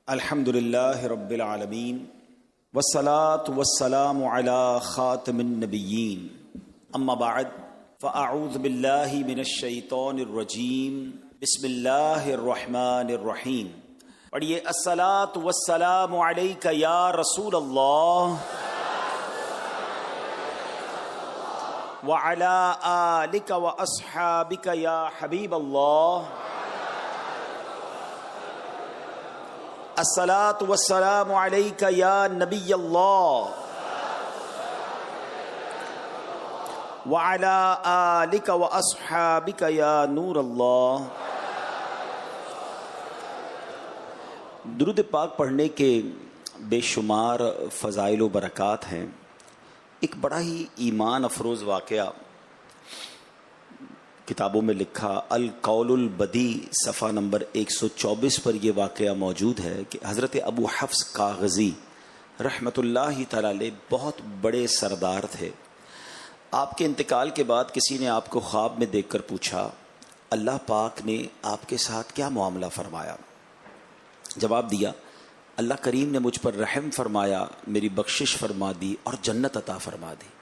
الحمدللہ رب العالمین والصلاة والسلام علی خاتم النبیین اما بعد فاعوذ باللہ من الشیطان الرجیم بسم اللہ الرحمن الرحیم. پڑھیے الصلاة والسلام علیک یا رسول اللہ وعلی آلک واصحابک یا حبیب اللہ. الصلاۃ والسلام علیک یا نبی اللہ وعلی آلک واصحابک یا نور اللہ. درود پاک پڑھنے کے بے شمار فضائل و برکات ہیں. ایک بڑا ہی ایمان افروز واقعہ کتابوں میں لکھا القول البدی صفحہ نمبر 124 پر یہ واقعہ موجود ہے کہ حضرت ابو حفص کاغذی رحمۃ اللہ تعالی علیہ بہت بڑے سردار تھے. آپ کے انتقال کے بعد کسی نے آپ کو خواب میں دیکھ کر پوچھا اللہ پاک نے آپ کے ساتھ کیا معاملہ فرمایا؟ جواب دیا اللہ کریم نے مجھ پر رحم فرمایا، میری بخشش فرما دی اور جنت عطا فرما دی.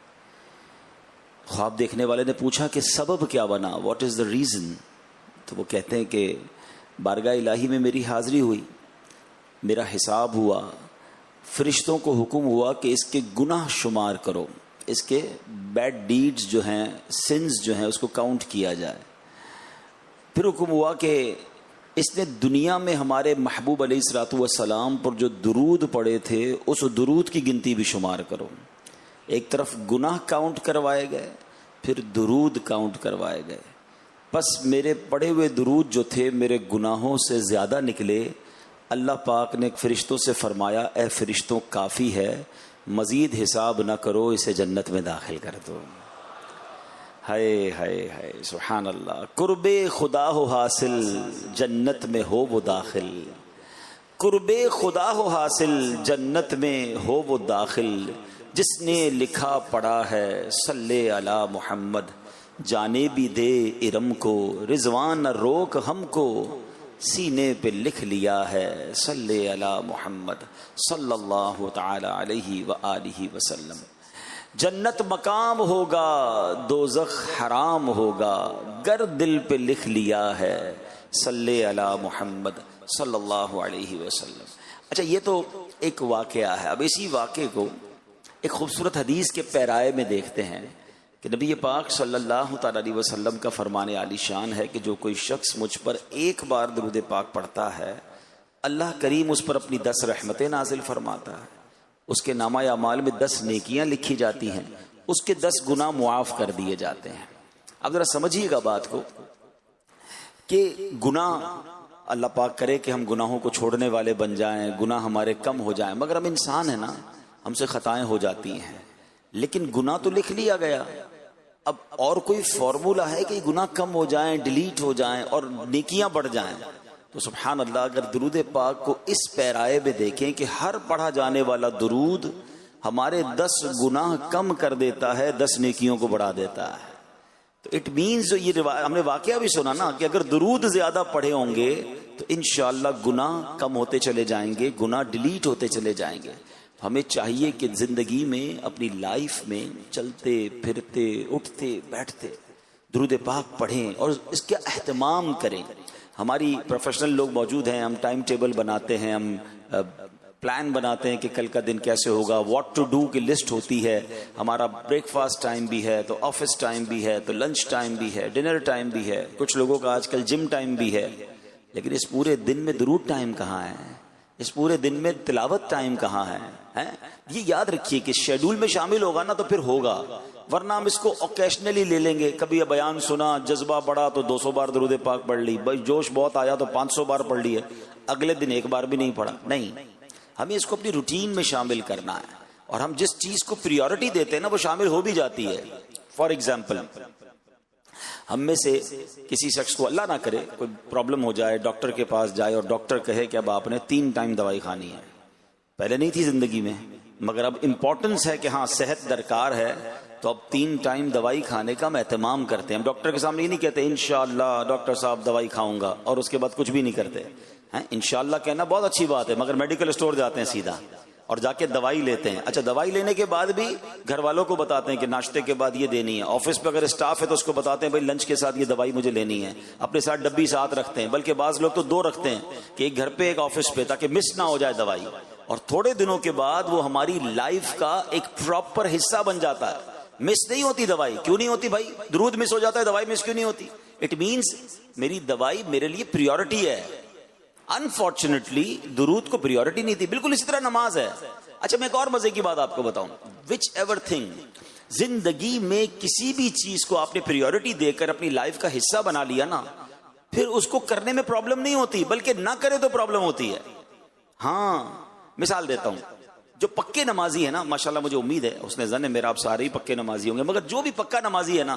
خواب دیکھنے والے نے پوچھا کہ سبب کیا بنا، واٹ از دا ریزن؟ تو وہ کہتے ہیں کہ بارگاہ الہی میں میری حاضری ہوئی، میرا حساب ہوا، فرشتوں کو حکم ہوا کہ اس کے گناہ شمار کرو، اس کے بیڈ ڈیڈز جو ہیں، سنز جو ہیں، اس کو کاؤنٹ کیا جائے. پھر حکم ہوا کہ اس نے دنیا میں ہمارے محبوب علیہ الصلوۃ والسلام پر جو درود پڑے تھے اس درود کی گنتی بھی شمار کرو. ایک طرف گناہ کاؤنٹ کروائے گئے، پھر درود کاؤنٹ کروائے گئے. بس میرے پڑے ہوئے درود جو تھے میرے گناہوں سے زیادہ نکلے. اللہ پاک نے فرشتوں سے فرمایا اے فرشتوں کافی ہے، مزید حساب نہ کرو، اسے جنت میں داخل کر دو. ہائے ہائے ہائے سبحان اللہ. قرب خدا ہو حاصل جنت میں ہو وہ داخل، قرب خدا ہو حاصل جنت میں ہو وہ داخل. جس نے لکھا پڑھا ہے صلی علی محمد، جانے بھی دے ارم کو، رضوان نہ روک ہم کو، سینے پہ لکھ لیا ہے صلی علی محمد صلی اللہ تعالی علیہ وآلہ وسلم. جنت مقام ہوگا دوزخ حرام ہوگا، گر دل پہ لکھ لیا ہے صلی علی محمد صلی اللہ علیہ وسلم. اچھا یہ تو ایک واقعہ ہے. اب اسی واقعے کو ایک خوبصورت حدیث کے پیرائے میں دیکھتے ہیں کہ نبی پاک صلی اللہ تعالی علیہ وسلم کا فرمان عالی شان ہے کہ جو کوئی شخص مجھ پر ایک بار درود پاک پڑھتا ہے اللہ کریم اس پر اپنی 10 رحمتیں نازل فرماتا ہے، اس کے نامہ اعمال میں 10 نیکیاں لکھی جاتی ہیں، اس کے 10 گناہ معاف کر دیے جاتے ہیں. اب ذرا سمجھیے گا بات کو کہ گناہ اللہ پاک کرے کہ ہم گناہوں کو چھوڑنے والے بن جائیں، گناہ ہمارے کم ہو جائیں، مگر ہم انسان ہیں نا، ہم سے خطائیں ہو جاتی ہیں. لیکن گناہ تو لکھ لیا گیا، اب اور کوئی فارمولا ہے کہ گناہ کم ہو جائیں، ڈیلیٹ ہو جائیں اور نیکیاں بڑھ جائیں؟ تو سبحان اللہ اگر درود پاک کو اس پیرائے میں دیکھیں کہ ہر پڑھا جانے والا درود ہمارے 10 گناہ کم کر دیتا ہے، 10 نیکیوں کو بڑھا دیتا ہے. تو اٹ مینز جو یہ ہم نے واقعہ بھی سنا نا کہ اگر درود زیادہ پڑھے ہوں گے تو انشاءاللہ گناہ کم ہوتے چلے جائیں گے، گناہ ڈیلیٹ ہوتے چلے جائیں گے. ہمیں چاہیے کہ زندگی میں اپنی لائف میں چلتے پھرتے اٹھتے بیٹھتے درود پاک پڑھیں اور اس کا اہتمام کریں. ہماری پروفیشنل لوگ موجود ہیں، ہم ٹائم ٹیبل بناتے ہیں، ہم پلان بناتے ہیں کہ کل کا دن کیسے ہوگا، واٹ ٹو ڈو کی لسٹ ہوتی ہے. ہمارا بریک فاسٹ ٹائم بھی ہے، تو آفس ٹائم بھی ہے، تو لنچ ٹائم بھی ہے، ڈنر ٹائم بھی ہے، کچھ لوگوں کا آج کل جم ٹائم بھی ہے. لیکن اس پورے دن میں درود ٹائم کہاں ہے؟ اس پورے دن میں تلاوت ٹائم کہاں ہے؟ یہ یاد رکھیے کہ شیڈول میں شامل ہوگا نا تو پھر ہوگا، ورنہ ہم اس کو اوکیشنلی لے لیں گے. کبھی بیان سنا، جذبہ بڑھا تو 200 بار درود پاک پڑھ لی، بھائی جوش بہت آیا تو 500 بار پڑھ لی ہے، اگلے دن ایک بار بھی نہیں پڑھا. نہیں، ہمیں اس کو اپنی روٹین میں شامل کرنا ہے اور ہم جس چیز کو پریورٹی دیتے ہیں نا وہ شامل ہو بھی جاتی ہے. فار ایگزامپل ہم میں سے کسی شخص کو اللہ نہ کرے کوئی پرابلم ہو جائے، ڈاکٹر کے پاس جائے اور ڈاکٹر کہے کہ اب آپ نے 3 ٹائم دوائی کھانی ہے. پہلے نہیں تھی زندگی میں، مگر اب امپورٹنس ہے کہ ہاں صحت درکار ہے تو اب 3 ٹائم دوائی کھانے کا ہم اہتمام کرتے ہیں. ہم ڈاکٹر کے سامنے یہ نہیں کہتے انشاءاللہ ڈاکٹر صاحب دوائی کھاؤں گا اور اس کے بعد کچھ بھی نہیں کرتے انشاءاللہ کہنا بہت اچھی بات ہے، مگر میڈیکل اسٹور جاتے ہیں سیدھا اور جا کے دوائی لیتے ہیں. اچھا دوائی لینے کے بعد بھی گھر والوں کو بتاتے ہیں کہ ناشتے کے بعد یہ دینی ہے. آفس پہ اگر اسٹاف ہے تو اس کو بتاتے ہیں بھائی لنچ کے ساتھ یہ دوائی مجھے لینی ہے. اپنے ساتھ ڈبی ساتھ رکھتے ہیں، بلکہ بعض لوگ تو 2 رکھتے ہیں کہ ایک گھر پہ ایک آفس پہ، تاکہ مس نہ ہو جائے دوائی. اور تھوڑے دنوں کے بعد وہ ہماری لائف کا ایک پراپر حصہ بن جاتا ہے. مس نہیں ہوتی دوائی. کیوں نہیں ہوتی بھائی؟ درود مس ہو جاتا ہے، دوائی مس کیوں نہیں ہوتی؟ اٹ مینس میری دوائی میرے لیے پریورٹی ہے. انفارچونیٹلی درود کو پریورٹی نہیں تھی. بالکل اسی طرح نماز ہے. اچھا میں ایک اور مزے کی بات آپ کو بتاؤں. وچ ایور تھنگ، زندگی میں کسی بھی چیز کو آپ نے پریورٹی دے کر اپنی لائف کا حصہ بنا لیا نا، پھر اس کو کرنے میں پرابلم نہیں ہوتی، بلکہ نہ کرے تو پرابلم ہوتی ہے. ہاں مثال دیتا ہوں. جو پکے نمازی ہے نا، ماشاءاللہ مجھے امید ہے، اس نے ظن ہے میرا آپ سارے ہی پکے نمازی ہوں گے، مگر جو بھی پکا نمازی ہے نا،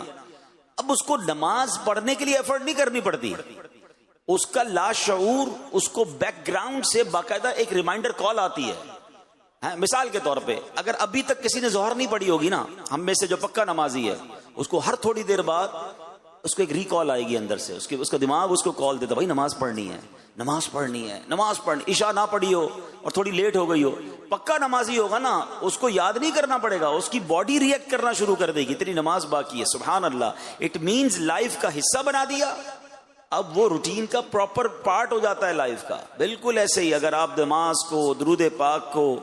اب اس کو نماز پڑھنے کے لیے ایفرٹ نہیں کرنی پڑتی. اس کا لاشعور اس کو بیک گراؤنڈ سے باقاعدہ ایک ریمائنڈر کال آتی ہے. مثال کے طور پہ اگر ابھی تک کسی نے ظہر نہیں پڑھی ہوگی نا، ہم میں سے جو پکا نمازی ہے، اس کو ہر تھوڑی دیر بعد اس کو ایک ریکال آئے گی اندر سے. اس کا دماغ اس کو کال دیتا، بھائی نماز پڑھنی ہے، نماز پڑھنی ہے، نماز پڑھنی. عشاء نہ پڑھی ہو اور تھوڑی لیٹ ہو گئی ہو، پکا نمازی ہوگا نا، اس کو یاد نہیں کرنا پڑے گا، اس کی باڈی ریئیکٹ کرنا شروع کر دے گی اتنی نماز باقی ہے. سبحان اللہ. اٹ مینز لائف کا حصہ بنا دیا، اب وہ روٹین کا پراپر پارٹ ہو جاتا ہے لائف کا. بالکل ایسے ہی اگر آپ نماز کو، درود پاک کو،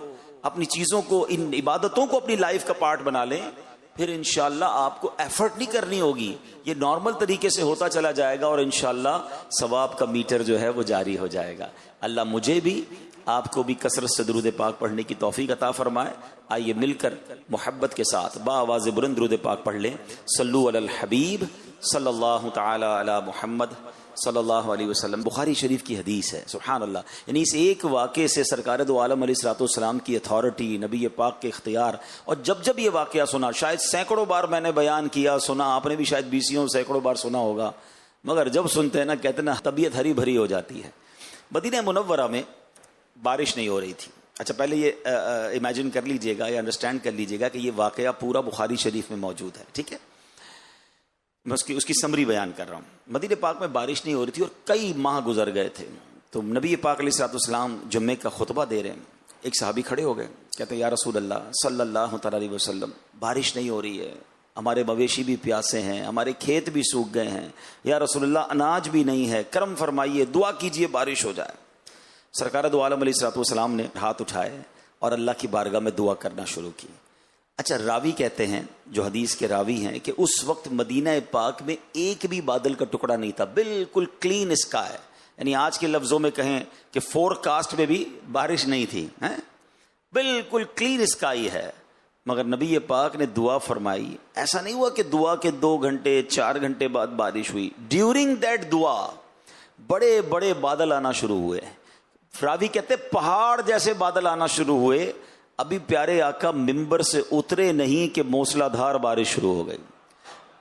اپنی چیزوں کو، ان عبادتوں کو اپنی لائف کا پارٹ بنا لیں، پھر انشاءاللہ آپ کو ایفرٹ نہیں کرنی ہوگی. یہ نارمل طریقے سے ہوتا چلا جائے گا اور انشاءاللہ ثواب کا میٹر جو ہے وہ جاری ہو جائے گا. اللہ مجھے بھی آپ کو بھی کثرت سے درود پاک پڑھنے کی توفیق عطا فرمائے. آئیے مل کر محبت کے ساتھ با آواز بلند درود پاک پڑھ لیں. صلو علی الحبیب صلی اللہ تعالی علی محمد صلی اللہ علیہ وسلم. بخاری شریف کی حدیث ہے. سبحان اللہ. یعنی اس ایک واقعے سے سرکار دو عالم علیہ الصلوۃ والسلام کی اتھارٹی، نبی پاک کے اختیار. اور جب یہ واقعہ سنا، شاید سینکڑوں بار میں نے بیان کیا، سنا، آپ نے بھی شاید بیسیوں سینکڑوں بار سنا ہوگا، مگر جب سنتے ہیں نا، کہتے ہیں نا طبیعت ہری بھری ہو جاتی ہے. مدینہ منورہ میں بارش نہیں ہو رہی تھی. اچھا پہلے یہ امیجن کر لیجئے گا یا انڈرسٹینڈ کر لیجئے گا کہ یہ واقعہ پورا بخاری شریف میں موجود ہے. ٹھیک ہے، میں اس کی سمری بیان کر رہا ہوں. مدینہ پاک میں بارش نہیں ہو رہی تھی اور کئی ماہ گزر گئے تھے. تو نبی پاک علیہ الصلوۃ والسلام جمعے کا خطبہ دے رہے ہیں. ایک صحابی کھڑے ہو گئے، کہتے ہیں یا رسول اللہ صلی اللہ تعالی علیہ وسلم، بارش نہیں ہو رہی ہے، ہمارے مویشی بھی پیاسے ہیں، ہمارے کھیت بھی سوکھ گئے ہیں، یا رسول اللہ اناج بھی نہیں ہے، کرم فرمائیے، دعا کیجئے بارش ہو جائے. سرکار دو عالم علیہ الصلوۃ والسلام نے ہاتھ اٹھائے اور اللہ کی بارگاہ میں دعا کرنا شروع کی. اچھا راوی کہتے ہیں، جو حدیث کے راوی ہیں، کہ اس وقت مدینہ پاک میں ایک بھی بادل کا ٹکڑا نہیں تھا، بالکل کلین اسکائی. یعنی آج کے لفظوں میں کہیں کہ فور کاسٹ میں بھی بارش نہیں تھی، بالکل کلین اسکائی ہے. مگر نبی پاک نے دعا فرمائی. ایسا نہیں ہوا کہ دعا کے 2 گھنٹے 4 گھنٹے بعد بارش ہوئی. ڈیورنگ دیٹ دعا بڑے بڑے بادل آنا شروع ہوئے. راوی کہتے پہاڑ جیسے بادل آنا شروع ہوئے. ابھی پیارے آقا ممبر سے اترے نہیں کہ موسلا دھار بارش شروع ہو گئی.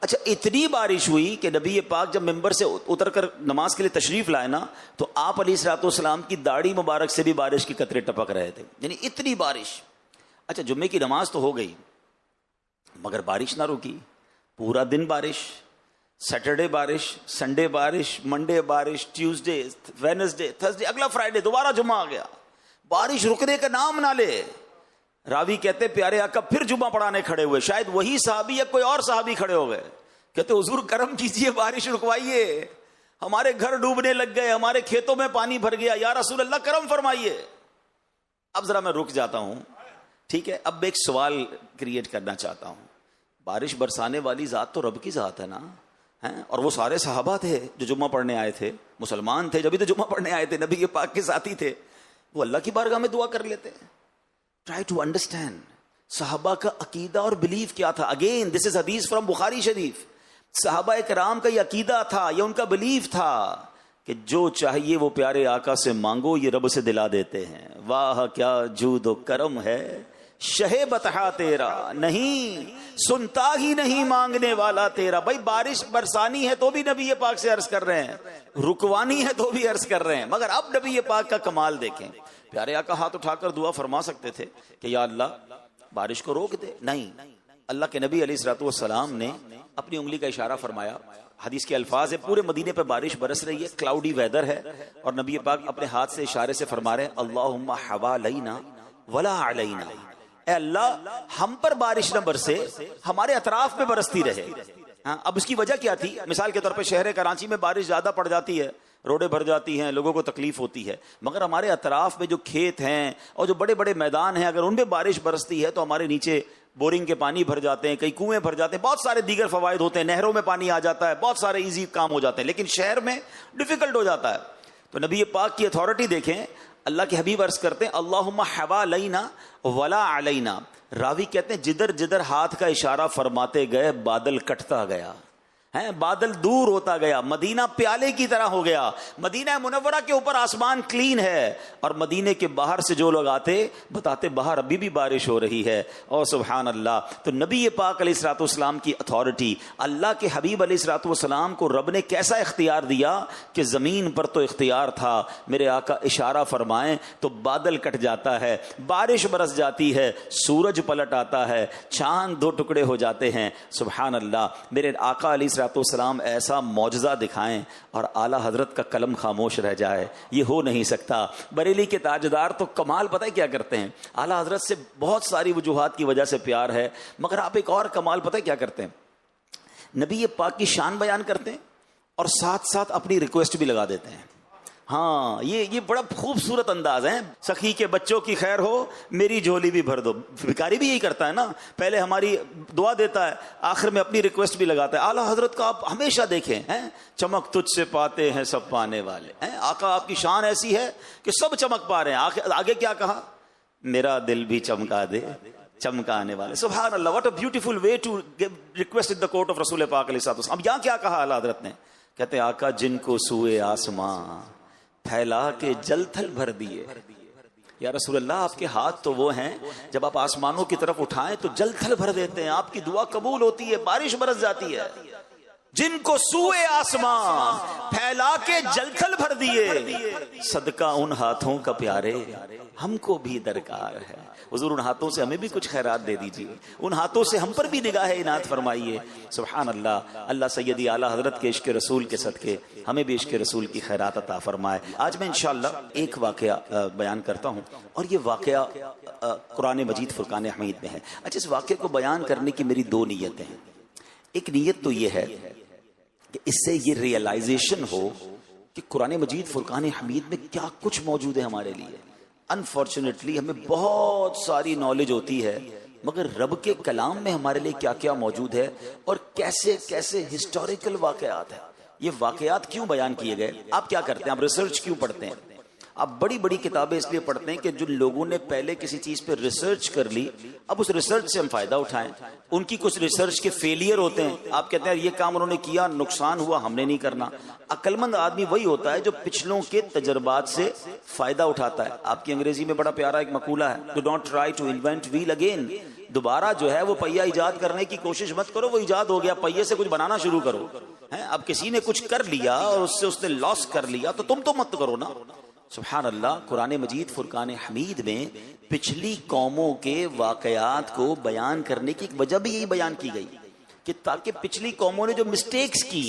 اچھا اتنی بارش ہوئی کہ نبی پاک جب ممبر سے اتر کر نماز کے لیے تشریف لائے نا، تو آپ علیہ الصلوۃ والسلام کی داڑھی مبارک سے بھی بارش کے قطرے ٹپک رہے تھے. یعنی اتنی بارش. اچھا جمعے کی نماز تو ہو گئی، مگر بارش نہ رکی. پورا دن بارش، سیٹرڈے بارش، سنڈے بارش، منڈے بارش، ٹیوزڈے، وینسڈے، تھرسڈے، اگلا فرائیڈے دوبارہ جمعہ آ گیا، بارش رکنے کا نام نہ لے. راوی کہتے پیارے آقا پھر جمعہ پڑھانے کھڑے ہوئے. شاید وہی صحابی یا کوئی اور صحابی کھڑے ہو گئے. کہتے حضور کرم کیجئے، بارش رکوائیے، ہمارے گھر ڈوبنے لگ گئے، ہمارے کھیتوں میں پانی بھر گیا، یا رسول اللہ کرم فرمائیے. اب ذرا میں رک جاتا ہوں. ٹھیک ہے، اب ایک سوال کریٹ کرنا چاہتا ہوں. بارش برسانے والی ذات تو رب کی ذات ہے نا، اور وہ سارے صحابہ تھے جو جمعہ پڑھنے آئے تھے، مسلمان تھے جبھی تو جمعہ پڑھنے آئے تھے، نبی پاک کے ساتھی تھے. وہ اللہ کی بارگاہ میں دعا کر لیتے. ٹرائی ٹو انڈرسٹینڈ صحابہ کا عقیدہ اور بلیف کیا تھا. اگین دس از حدیث فرام بخاری شریف. صحابہ کرام کا یہ عقیدہ تھا، یہ ان کا بلیف تھا کہ جو چاہیے وہ پیارے آقا سے مانگو، یہ رب سے دلا دیتے ہیں. واہ کیا جود و کرم ہے، شہ بتہا تیرا، نہیں سنتا ہی نہیں مانگنے والا تیرا. بھائی بارش برسانی ہے تو بھی نبی پاک سے عرض کر رہے ہیں، رکوانی ہے تو بھی عرض کر رہے ہیں. مگر اب نبی پاک کا کمال دیکھیں. پیارے آقا ہاتھ اٹھا کر دعا فرما سکتے تھے کہ یا اللہ بارش کو روک دے. نہیں، اللہ کے نبی علیہ الصلوۃ والسلام نے اپنی انگلی کا اشارہ فرمایا، حدیث کے الفاظ ہے پورے مدینے پہ بارش برس رہی ہے، کلاؤڈی ویدر ہے، اور نبی پاک اپنے ہاتھ سے اشارے سے فرما رہے ہیں اللہم حوالینا ولا علینا، اے اللہ ہم پر بارش نہ برسے، ہمارے اطراف میں برستی رہے۔ اب اس کی وجہ کیا تھی؟ مثال کے طور پہ شہر کراچی میں بارش زیادہ پڑ جاتی ہے، روڈیں بھر جاتی ہیں، لوگوں کو تکلیف ہوتی ہے، مگر ہمارے اطراف میں جو کھیت ہیں اور جو بڑے بڑے میدان ہیں، اگر ان میں بارش برستی ہے تو ہمارے نیچے بورنگ کے پانی بھر جاتے ہیں، کئی کنویں بھر جاتے ہیں، بہت سارے دیگر فوائد ہوتے ہیں، نہروں میں پانی آ جاتا ہے، بہت سارے ایزی کام ہو جاتے ہیں، لیکن شہر میں ڈیفیکلٹ ہو جاتا ہے۔ تو نبی پاک کی اتھارٹی دیکھیں، اللہ کے حبیب عرض کرتے ہیں اللہم حوالینا ولا علینا، راوی کہتے ہیں جدھر جدھر ہاتھ کا اشارہ فرماتے گئے بادل کٹتا گیا، بادل دور ہوتا گیا، مدینہ پیالے کی طرح ہو گیا، مدینہ منورہ کے اوپر آسمان کلین ہے، اور مدینے کے باہر سے جو لوگ آتے بتاتے باہر ابھی بھی بارش ہو رہی ہے، اور سبحان اللہ۔ تو نبی پاک علیہ الصلوۃ والسلام کی اتھارٹی، اللہ کے حبیب علیہ الصلوۃ والسلام کو رب نے کیسا اختیار دیا کہ زمین پر تو اختیار تھا، میرے آقا اشارہ فرمائیں تو بادل کٹ جاتا ہے، بارش برس جاتی ہے، سورج پلٹ آتا ہے، چاند دو ٹکڑے ہو جاتے ہیں، سبحان اللہ۔ میرے آقا علیہ السلام ایسا معجزہ دکھائیں اور اعلیٰ حضرت کا قلم خاموش رہ جائے، یہ ہو نہیں سکتا۔ بریلی کے تاجدار تو کمال پتہ ہے کیا کرتے ہیں؟ اعلیٰ حضرت سے بہت ساری وجوہات کی وجہ سے پیار ہے، مگر آپ ایک اور کمال پتہ ہے کیا کرتے ہیں؟ نبی پاک کی شان بیان کرتے ہیں اور ساتھ ساتھ اپنی ریکویسٹ بھی لگا دیتے ہیں۔ ہاں یہ بڑا خوبصورت انداز ہے، سخی کے بچوں کی خیر ہو میری جھولی بھی بھر دو۔ بھکاری بھی یہی کرتا ہے نا، پہلے ہماری دعا دیتا ہے، آخر میں اپنی ریکویسٹ بھی لگاتا ہے۔ اعلیٰ حضرت کا آپ ہمیشہ دیکھیں، چمک تجھ سے پاتے ہیں سب پانے والے، آقا آپ کی شان ایسی ہے کہ سب چمک پا رہے ہیں۔ آگے کیا کہا؟ میرا دل بھی چمکا دے چمکانے والے، سبحان اللہ، what a beautiful way to request in the court of رسول پاک علیہ الصلوۃ والسلام۔ اب یہاں کیا کہا اعلیٰ حضرت نے؟ کہتے ہیں آقا جن کو سوئے آسماں پھیلا کے جل تھل بھر دیے، یا رسول اللہ آپ کے ہاتھ تو وہ ہیں جب آپ آسمانوں کی طرف اٹھائیں تو جل تھل بھر دیتے ہیں، آپ کی دعا قبول ہوتی ہے، بارش برس جاتی ہے۔ جن کو سوئے آسمان پھیلا کے جل تھل بھر دیے، صدقہ ان ہاتھوں کا پیارے ہم کو بھی درکار ہے۔ حضور ان ہاتھوں سے ہمیں بھی کچھ خیرات دے دیجیے، ان ہاتھوں سے ہم پر بھی نگاہ عنایت فرمائیے، سبحان اللہ۔ اللہ سیدی اعلیٰ حضرت کے عشق رسول کے صدقے ہمیں بھی عشق رسول کی خیرات عطا فرمائے۔ آج میں انشاءاللہ ایک واقعہ بیان کرتا ہوں، اور یہ واقعہ قرآن مجید فرقان حمید میں ہے۔ اچھا، اس واقعے کو بیان کرنے کی میری دو نیتیں ہیں۔ ایک نیت تو یہ ہے کہ اس سے یہ ریئلائزیشن ہو کہ قرآن مجید فرقان حمید میں کیا کچھ موجود ہے ہمارے لیے۔ انفارچونیٹلی ہمیں بہت ساری نالج ہوتی ہے، مگر رب کے کلام میں ہمارے لیے کیا کیا موجود ہے اور کیسے کیسے ہسٹوریکل واقعات ہیں۔ یہ واقعات کیوں بیان کیے گئے؟ آپ کیا کرتے ہیں؟ آپ ریسرچ کیوں پڑھتے ہیں؟ آپ بڑی بڑی کتابیں اس لیے پڑھتے ہیں کہ جن لوگوں نے پہلے کسی چیز پہ ریسرچ کر لی، اب اس ریسرچ سے ہم فائدہ اٹھائیں۔ ان کی کچھ ریسرچ کے فیلئر ہوتے ہیں، آپ کہتے ہیں یہ کام انہوں نے کیا، نقصان ہوا، ہم نے نہیں کرنا۔ عقل مند آدمی وہی ہوتا ہے جو پچھلوں کے تجربات سے فائدہ اٹھاتا ہے۔ آپ کی انگریزی میں بڑا پیارا ایک مقولہ ہے، do not try to invent wheel again. دوبارہ جو ہے وہ پہیہ ایجاد کرنے کی کوشش مت کرو، وہ ایجاد ہو گیا، پہیے سے کچھ بنانا شروع کرو۔ اب کسی نے کچھ کر لیا اور اس نے لاس کر لیا تو تم تو مت کرو نا۔ سبحان اللہ۔ قرآن مجید فرقان حمید میں پچھلی قوموں کے واقعات کو بیان کرنے کی ایک وجہ بھی یہی بیان کی گئی کہ تاکہ پچھلی قوموں نے جو مسٹیکس کی،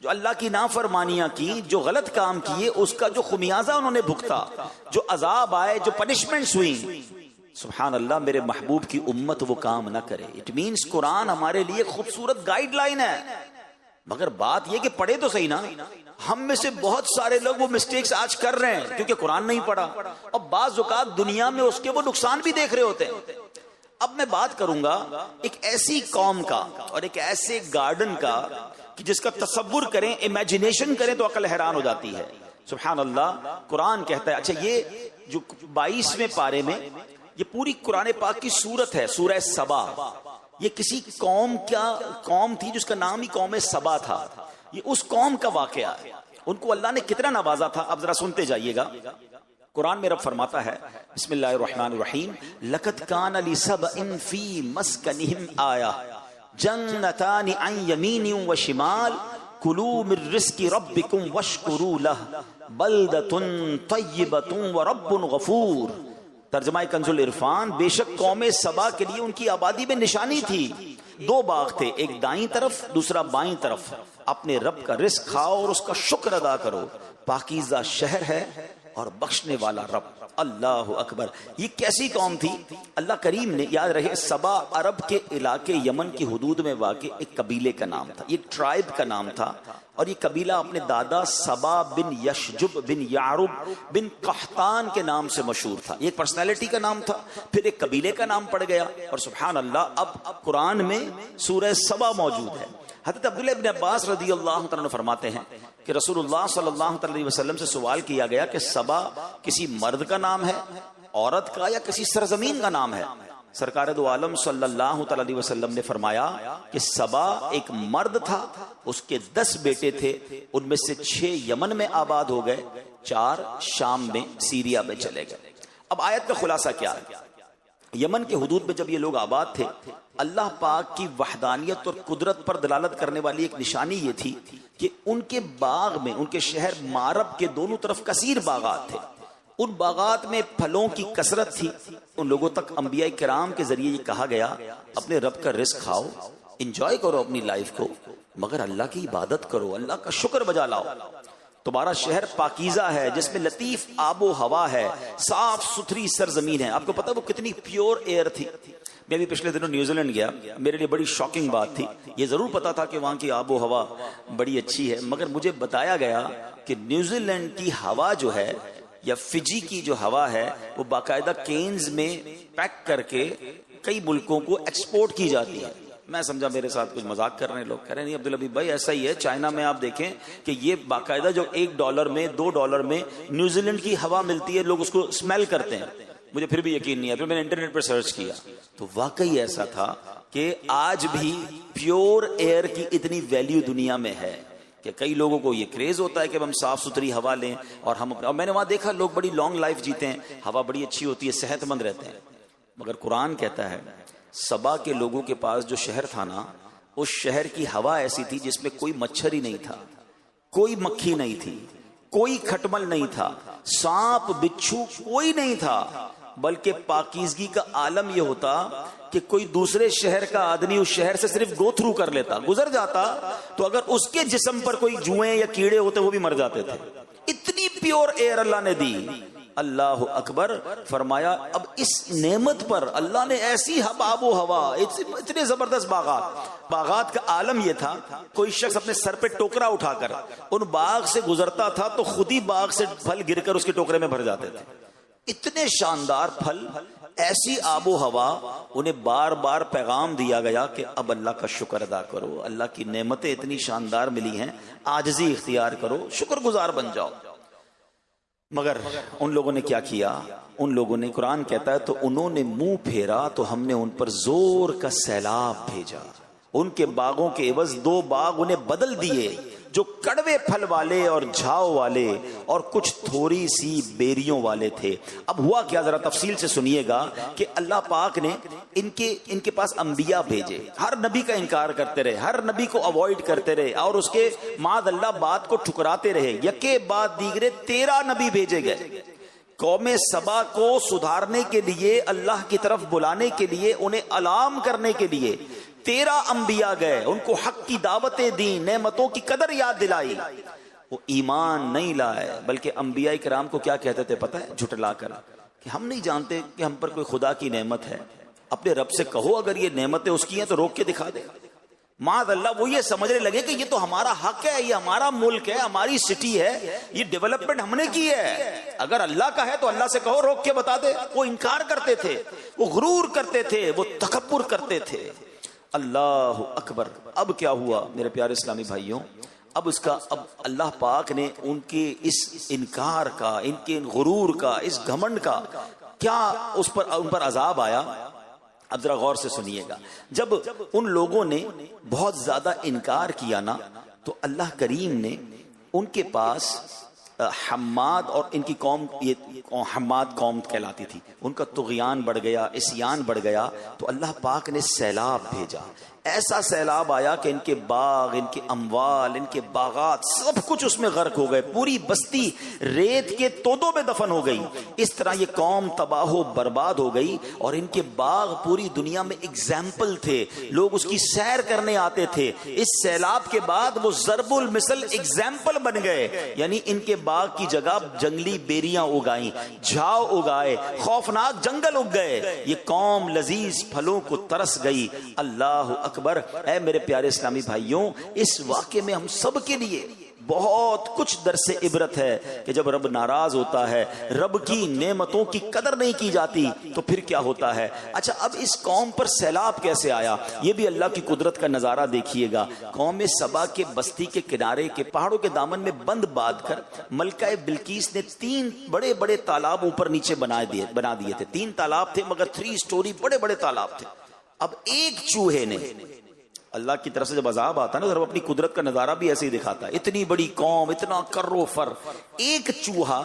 جو اللہ کی نافرمانیاں کی، جو غلط کام کیے، اس کا جو خمیازہ انہوں نے بھگتا، جو عذاب آئے، جو پنشمنٹس ہوئی، سبحان اللہ، میرے محبوب کی امت وہ کام نہ کرے۔ اٹ مینس قرآن ہمارے لیے خوبصورت گائیڈ لائن ہے، مگر بات یہ کہ پڑھے تو صحیح نا۔ ہم میں سے بہت سارے لوگ وہ مسٹیکس آج کر رہے ہیں کیونکہ قرآن نہیں پڑھا، اور بعض اوقات دنیا میں اس کے وہ نقصان بھی دیکھ رہے ہوتے ہیں۔ اب میں بات کروں گا ایک ایسی قوم کا اور ایک ایسے گارڈن کا کہ جس کا تصور کریں، امیجنیشن کریں تو عقل حیران ہو جاتی ہے۔ سبحان اللہ۔ قرآن کہتا ہے، اچھا یہ جو 22ویں پارے میں یہ پوری قرآن پاک کی سورت ہے، سورہ سبا۔ یہ کسی قوم تھی جس کا نام ہی قوم سبا تھا۔ یہ اس قوم کا واقعہ ہے، ان کو اللہ نے کتنا نوازا تھا۔ اب ذرا سنتے جائیے گا۔ قرآن میں رب فرماتا ہے، بسم اللہ الرحمن الرحیم، لقد کان لسبأ فی مسکنہم آیہ جنتان عن یمین وشمال کلوا من رزق ربکم واشکروا لہ بلدۃ طیبۃ ورب غفور۔ ترجمہ کنز العرفان، بے شک قوم سبا کے لیے ان کی آبادی میں نشانی تھی، دو باغ تھے، ایک دائیں طرف دوسرا بائیں طرف. اپنے رب کا رزق کھاؤ اور اس کا شکر ادا کرو. پاکیزہ شہر ہے اور بخشنے والا رب. اللہ اکبر. یہ کیسی قوم تھی؟ اللہ کریم نے، یاد رہے، سبا عرب کے علاقے یمن کی حدود میں واقع ایک قبیلے کا نام تھا، یہ ٹرائب کا نام تھا. اور یہ قبیلہ اپنے دادا سبا بن یشجب بن یعرب بن قحطان کے نام سے مشہور تھا. یہ ایک پرسنالٹی کا نام تھا، پھر ایک قبیلے کا نام پڑ گیا. اور سبحان اللہ، اب قرآن میں سورہ سبا موجود ہے. حضرت عبداللہ ابن عباس رضی اللہ تعالیٰ عنہ فرماتے ہیں کہ رسول اللہ صلی اللہ علیہ وسلم سے سوال کیا گیا کہ سبا کسی مرد کا نام ہے، عورت کا، یا کسی سرزمین کا نام ہے؟ سرکار دو عالم صلی اللہ علیہ وسلم نے فرمایا کہ سبا ایک مرد تھا، اس کے 10 بیٹے تھے، ان میں سے 6 یمن میں آباد ہو گئے، 4 شام میں سیریا میں چلے گئے. اب آیت کا خلاصہ کیا ہے؟ یمن کے حدود میں جب یہ لوگ آباد تھے، اللہ پاک کی وحدانیت اور قدرت پر دلالت کرنے والی ایک نشانی یہ تھی کہ ان کے باغ میں، ان کے شہر مارب کے دونوں طرف کثیر باغات تھے. ان باغات میں پھلوں کی کثرت تھی. ان لوگوں تک انبیاء کرام کے ذریعے یہ کہا گیا اپنے رب کا رزق کھاؤ، انجوائے کرو اپنی لائف کو، مگر اللہ کی عبادت کرو، اللہ کا شکر بجا لاؤ. تمہارا شہر پاکیزہ ہے جس میں لطیف آب و ہوا ہے، صاف ستھری سرزمین ہے. آپ کو پتا وہ کتنی پیور ایئر تھی. میں بھی پچھلے دنوں نیوزی لینڈ گیا، میرے لیے بڑی شاکنگ بات تھی. یہ ضرور پتا تھا کہ وہاں کی آب و ہوا بڑی اچھی ہے، مگر مجھے بتایا گیا کہ نیوزی لینڈ کی ہوا جو ہے، یا فجی کی جو ہوا ہے، وہ باقاعدہ کینز میں پیک کر کے کئی ملکوں کو ایکسپورٹ کی جاتی ہے. میں سمجھا میرے ساتھ کچھ مذاق کر رہے ہیں لوگ. کہہ رہے ہیں نہیں عبداللہ بھائی ایسا ہی ہے، چائنا میں آپ دیکھیں کہ یہ باقاعدہ جو $1 میں $2 میں نیوزی لینڈ کی ہوا ملتی ہے، لوگ اس کو اسمیل کرتے ہیں. مجھے پھر بھی یقین نہیں ہے، پھر میں نے انٹرنیٹ پر سرچ کیا تو واقعی ایسا تھا کہ آج بھی پیور ایئر کی اتنی ویلیو دنیا میں ہے کہ کئی لوگوں کو یہ کریز ہوتا ہے کہ ہم صاف ستھری ہوا لیں. اور میں نے وہاں دیکھا لوگ بڑی لانگ لائف جیتے ہیں، ہوا بڑی اچھی ہوتی ہے، صحت مند رہتے ہیں. مگر قرآن کہتا ہے سبا کے لوگوں کے پاس جو شہر تھا نا، اس شہر کی ہوا ایسی تھی جس میں کوئی مچھر ہی نہیں تھا، کوئی مکھی نہیں تھی، کوئی کھٹمل نہیں تھا، سانپ بچھو کوئی نہیں تھا. بلکہ پاکیزگی کا عالم یہ ہوتا کہ کوئی دوسرے شہر کا آدمی اس شہر سے صرف گو تھرو کر لیتا، گزر جاتا، تو اگر اس کے جسم پر کوئی جوئیں یا کیڑے ہوتے وہ بھی مر جاتے تھے. اتنی پیور ایئر اللہ نے دی. اللہ اکبر. فرمایا اب اس نعمت پر اللہ نے ایسی آب و ہوا، اتنے زبردست باغات کا عالم یہ تھا. کوئی شخص اپنے سر پہ ٹوکرا اٹھا کر ان باغ سے گزرتا تھا تو خود ہی باغ سے پھل گر کر اس کے ٹوکرے میں بھر جاتے تھے. اتنے شاندار پھل، ایسی آب و ہوا. انہیں بار بار پیغام دیا گیا کہ اب اللہ کا شکر ادا کرو، اللہ کی نعمتیں اتنی شاندار ملی ہیں، عاجزی اختیار کرو، شکر گزار بن جاؤ. مگر ان لوگوں نے کیا کیا؟ ان لوگوں نے، قرآن کہتا ہے، تو انہوں نے منہ پھیرا تو ہم نے ان پر زور کا سیلاب بھیجا. ان کے باغوں کے عوض 2 باغ انہیں بدل دیے، جو کڑوے پھل والے اور جھاؤ والے اور کچھ تھوڑی سی بیریوں والے تھے. اب ہوا کیا ذرا تفصیل سے سنیے گا کہ اللہ پاک نے ان کے پاس انبیاء بھیجے. ہر نبی کا انکار کرتے رہے، ہر نبی کو اوائڈ کرتے رہے اور اس کے معاذ اللہ بات کو ٹھکراتے رہے. یکے بعد دیگرے 13 نبی بھیجے گئے. قوم سبا کو سدھارنے کے لیے، اللہ کی طرف بلانے کے لیے، انہیں الارم کرنے کے لیے 13 انبیاء گئے. ان کو حق کی دعوتیں دیں، نعمتوں کی قدر یاد دلائی. وہ ایمان نہیں لائے، بلکہ انبیاء کرام کو کیا کہتے تھے پتہ ہے؟ جھٹلا کر کہ ہم نہیں جانتے کہ ہم پر کوئی خدا کی نعمت ہے. اپنے رب سے کہو اگر یہ نعمتیں اس کی ہیں تو روک کے دکھا دے. معاذ اللہ وہ یہ سمجھنے لگے کہ یہ تو ہمارا حق ہے، یہ ہمارا ملک ہے، ہماری سٹی ہے، یہ ڈیولپمنٹ ہم نے کی ہے، اگر اللہ کا ہے تو اللہ سے کہو روک کے بتا دے. وہ انکار کرتے تھے، وہ غرور کرتے تھے، وہ تکبر کرتے تھے. اللہ اکبر. اب کیا ہوا میرے پیارے اسلامی بھائیوں؟ اب اللہ پاک نے ان کے اس انکار کا، ان کے غرور کا، اس گھمنڈ کا کیا ان پر عذاب آیا. اب ذرا غور سے سنیے گا. جب ان لوگوں نے بہت زیادہ انکار کیا نا، تو اللہ کریم نے ان کے پاس حماد، اور ان کی قوم یہ حماد قوم کہلاتی تھی، ان کا طغیان بڑھ گیا، عصیان بڑھ گیا، تو اللہ پاک نے سیلاب بھیجا. ایسا سیلاب آیا کہ ان کے باغ، ان کے اموال، ان کے باغات سب کچھ اس میں غرق ہو گئے، پوری بستی ریت کے تودوں میں دفن ہو گئی۔ اس طرح یہ قوم تباہ و برباد ہو گئی، اور ان کے باغ پوری دنیا میں اگزامپل تھے، لوگ اس کی سیر کرنے آتے تھے۔ اس سیلاب کے بعد وہ ضرب المثل اگزامپل بن گئے، یعنی ان کے باغ کی جگہ جنگلی بیریاں اگائیں، جھاؤ اگائے، خوفناک جنگل اگ گئے۔ یہ قوم لذیذ پھلوں کو ترس گئی۔ اللہ اکبر۔ اے میرے پیارے اسلامی بھائیوں، اس واقعے میں ہم سب کے لیے بہت کچھ درس عبرت ہے کہ جب رب ناراض ہوتا ہے، رب کی نعمتوں کی قدر نہیں کی جاتی تو پھر کیا ہوتا ہے۔ اچھا، اب اس قوم پر سیلاب کیسے آیا، یہ بھی اللہ کی قدرت کا نظارہ دیکھیے گا۔ قوم سبا کے بستی کے کنارے کے پہاڑوں کے دامن میں بند باندھ کر ملکہ بلقیس نے 3 بڑے بڑے تالاب اوپر نیچے بنا دیے تھے۔ 3 تالاب تھے مگر 3 سٹوری بڑے بڑے تالاب تھے۔ اب ایک چوہے نے، اللہ کی طرف سے جب عذاب آتا ہے نا تو اپنی قدرت کا نظارہ بھی ایسے ہی دکھاتا ہے۔ اتنی بڑی قوم، اتنا کر و فر، ایک چوہا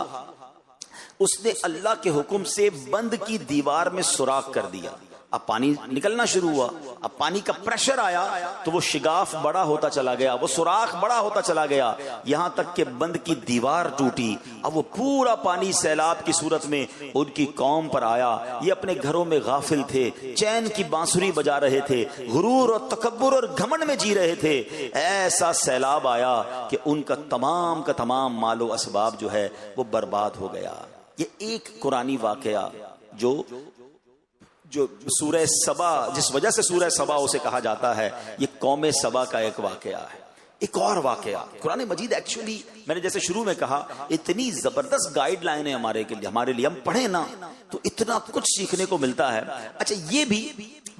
اس نے اللہ کے حکم سے بند کی دیوار میں سوراخ کر دیا۔ اب پانی نکلنا شروع ہوا، اب پانی کا پریشر آیا تو وہ شگاف بڑا ہوتا چلا گیا، وہ سوراخ بڑا ہوتا چلا گیا، یہاں تک کہ بند کی دیوار ٹوٹی۔ اب وہ پورا پانی سیلاب کی صورت میں ان کی قوم پر آیا۔ یہ اپنے گھروں میں غافل تھے، چین کی بانسری بجا رہے تھے، غرور اور تکبر اور گھمنڈ میں جی رہے تھے۔ ایسا سیلاب آیا کہ ان کا تمام مال و اسباب جو ہے وہ برباد ہو گیا۔ یہ ایک قرآنی واقعہ جو سورہ سبا، جس وجہ سے سورہ سبا اسے کہا جاتا ہے، یہ قوم سبا کا ایک واقعہ ہے۔ ایک اور واقعہ قرآن مجید، ایکچولی میں نے جیسے شروع میں کہا، اتنی زبردست گائیڈ لائن ہے ہمارے لیے، ہم پڑھیں نا تو اتنا کچھ سیکھنے کو ملتا ہے۔ اچھا، یہ بھی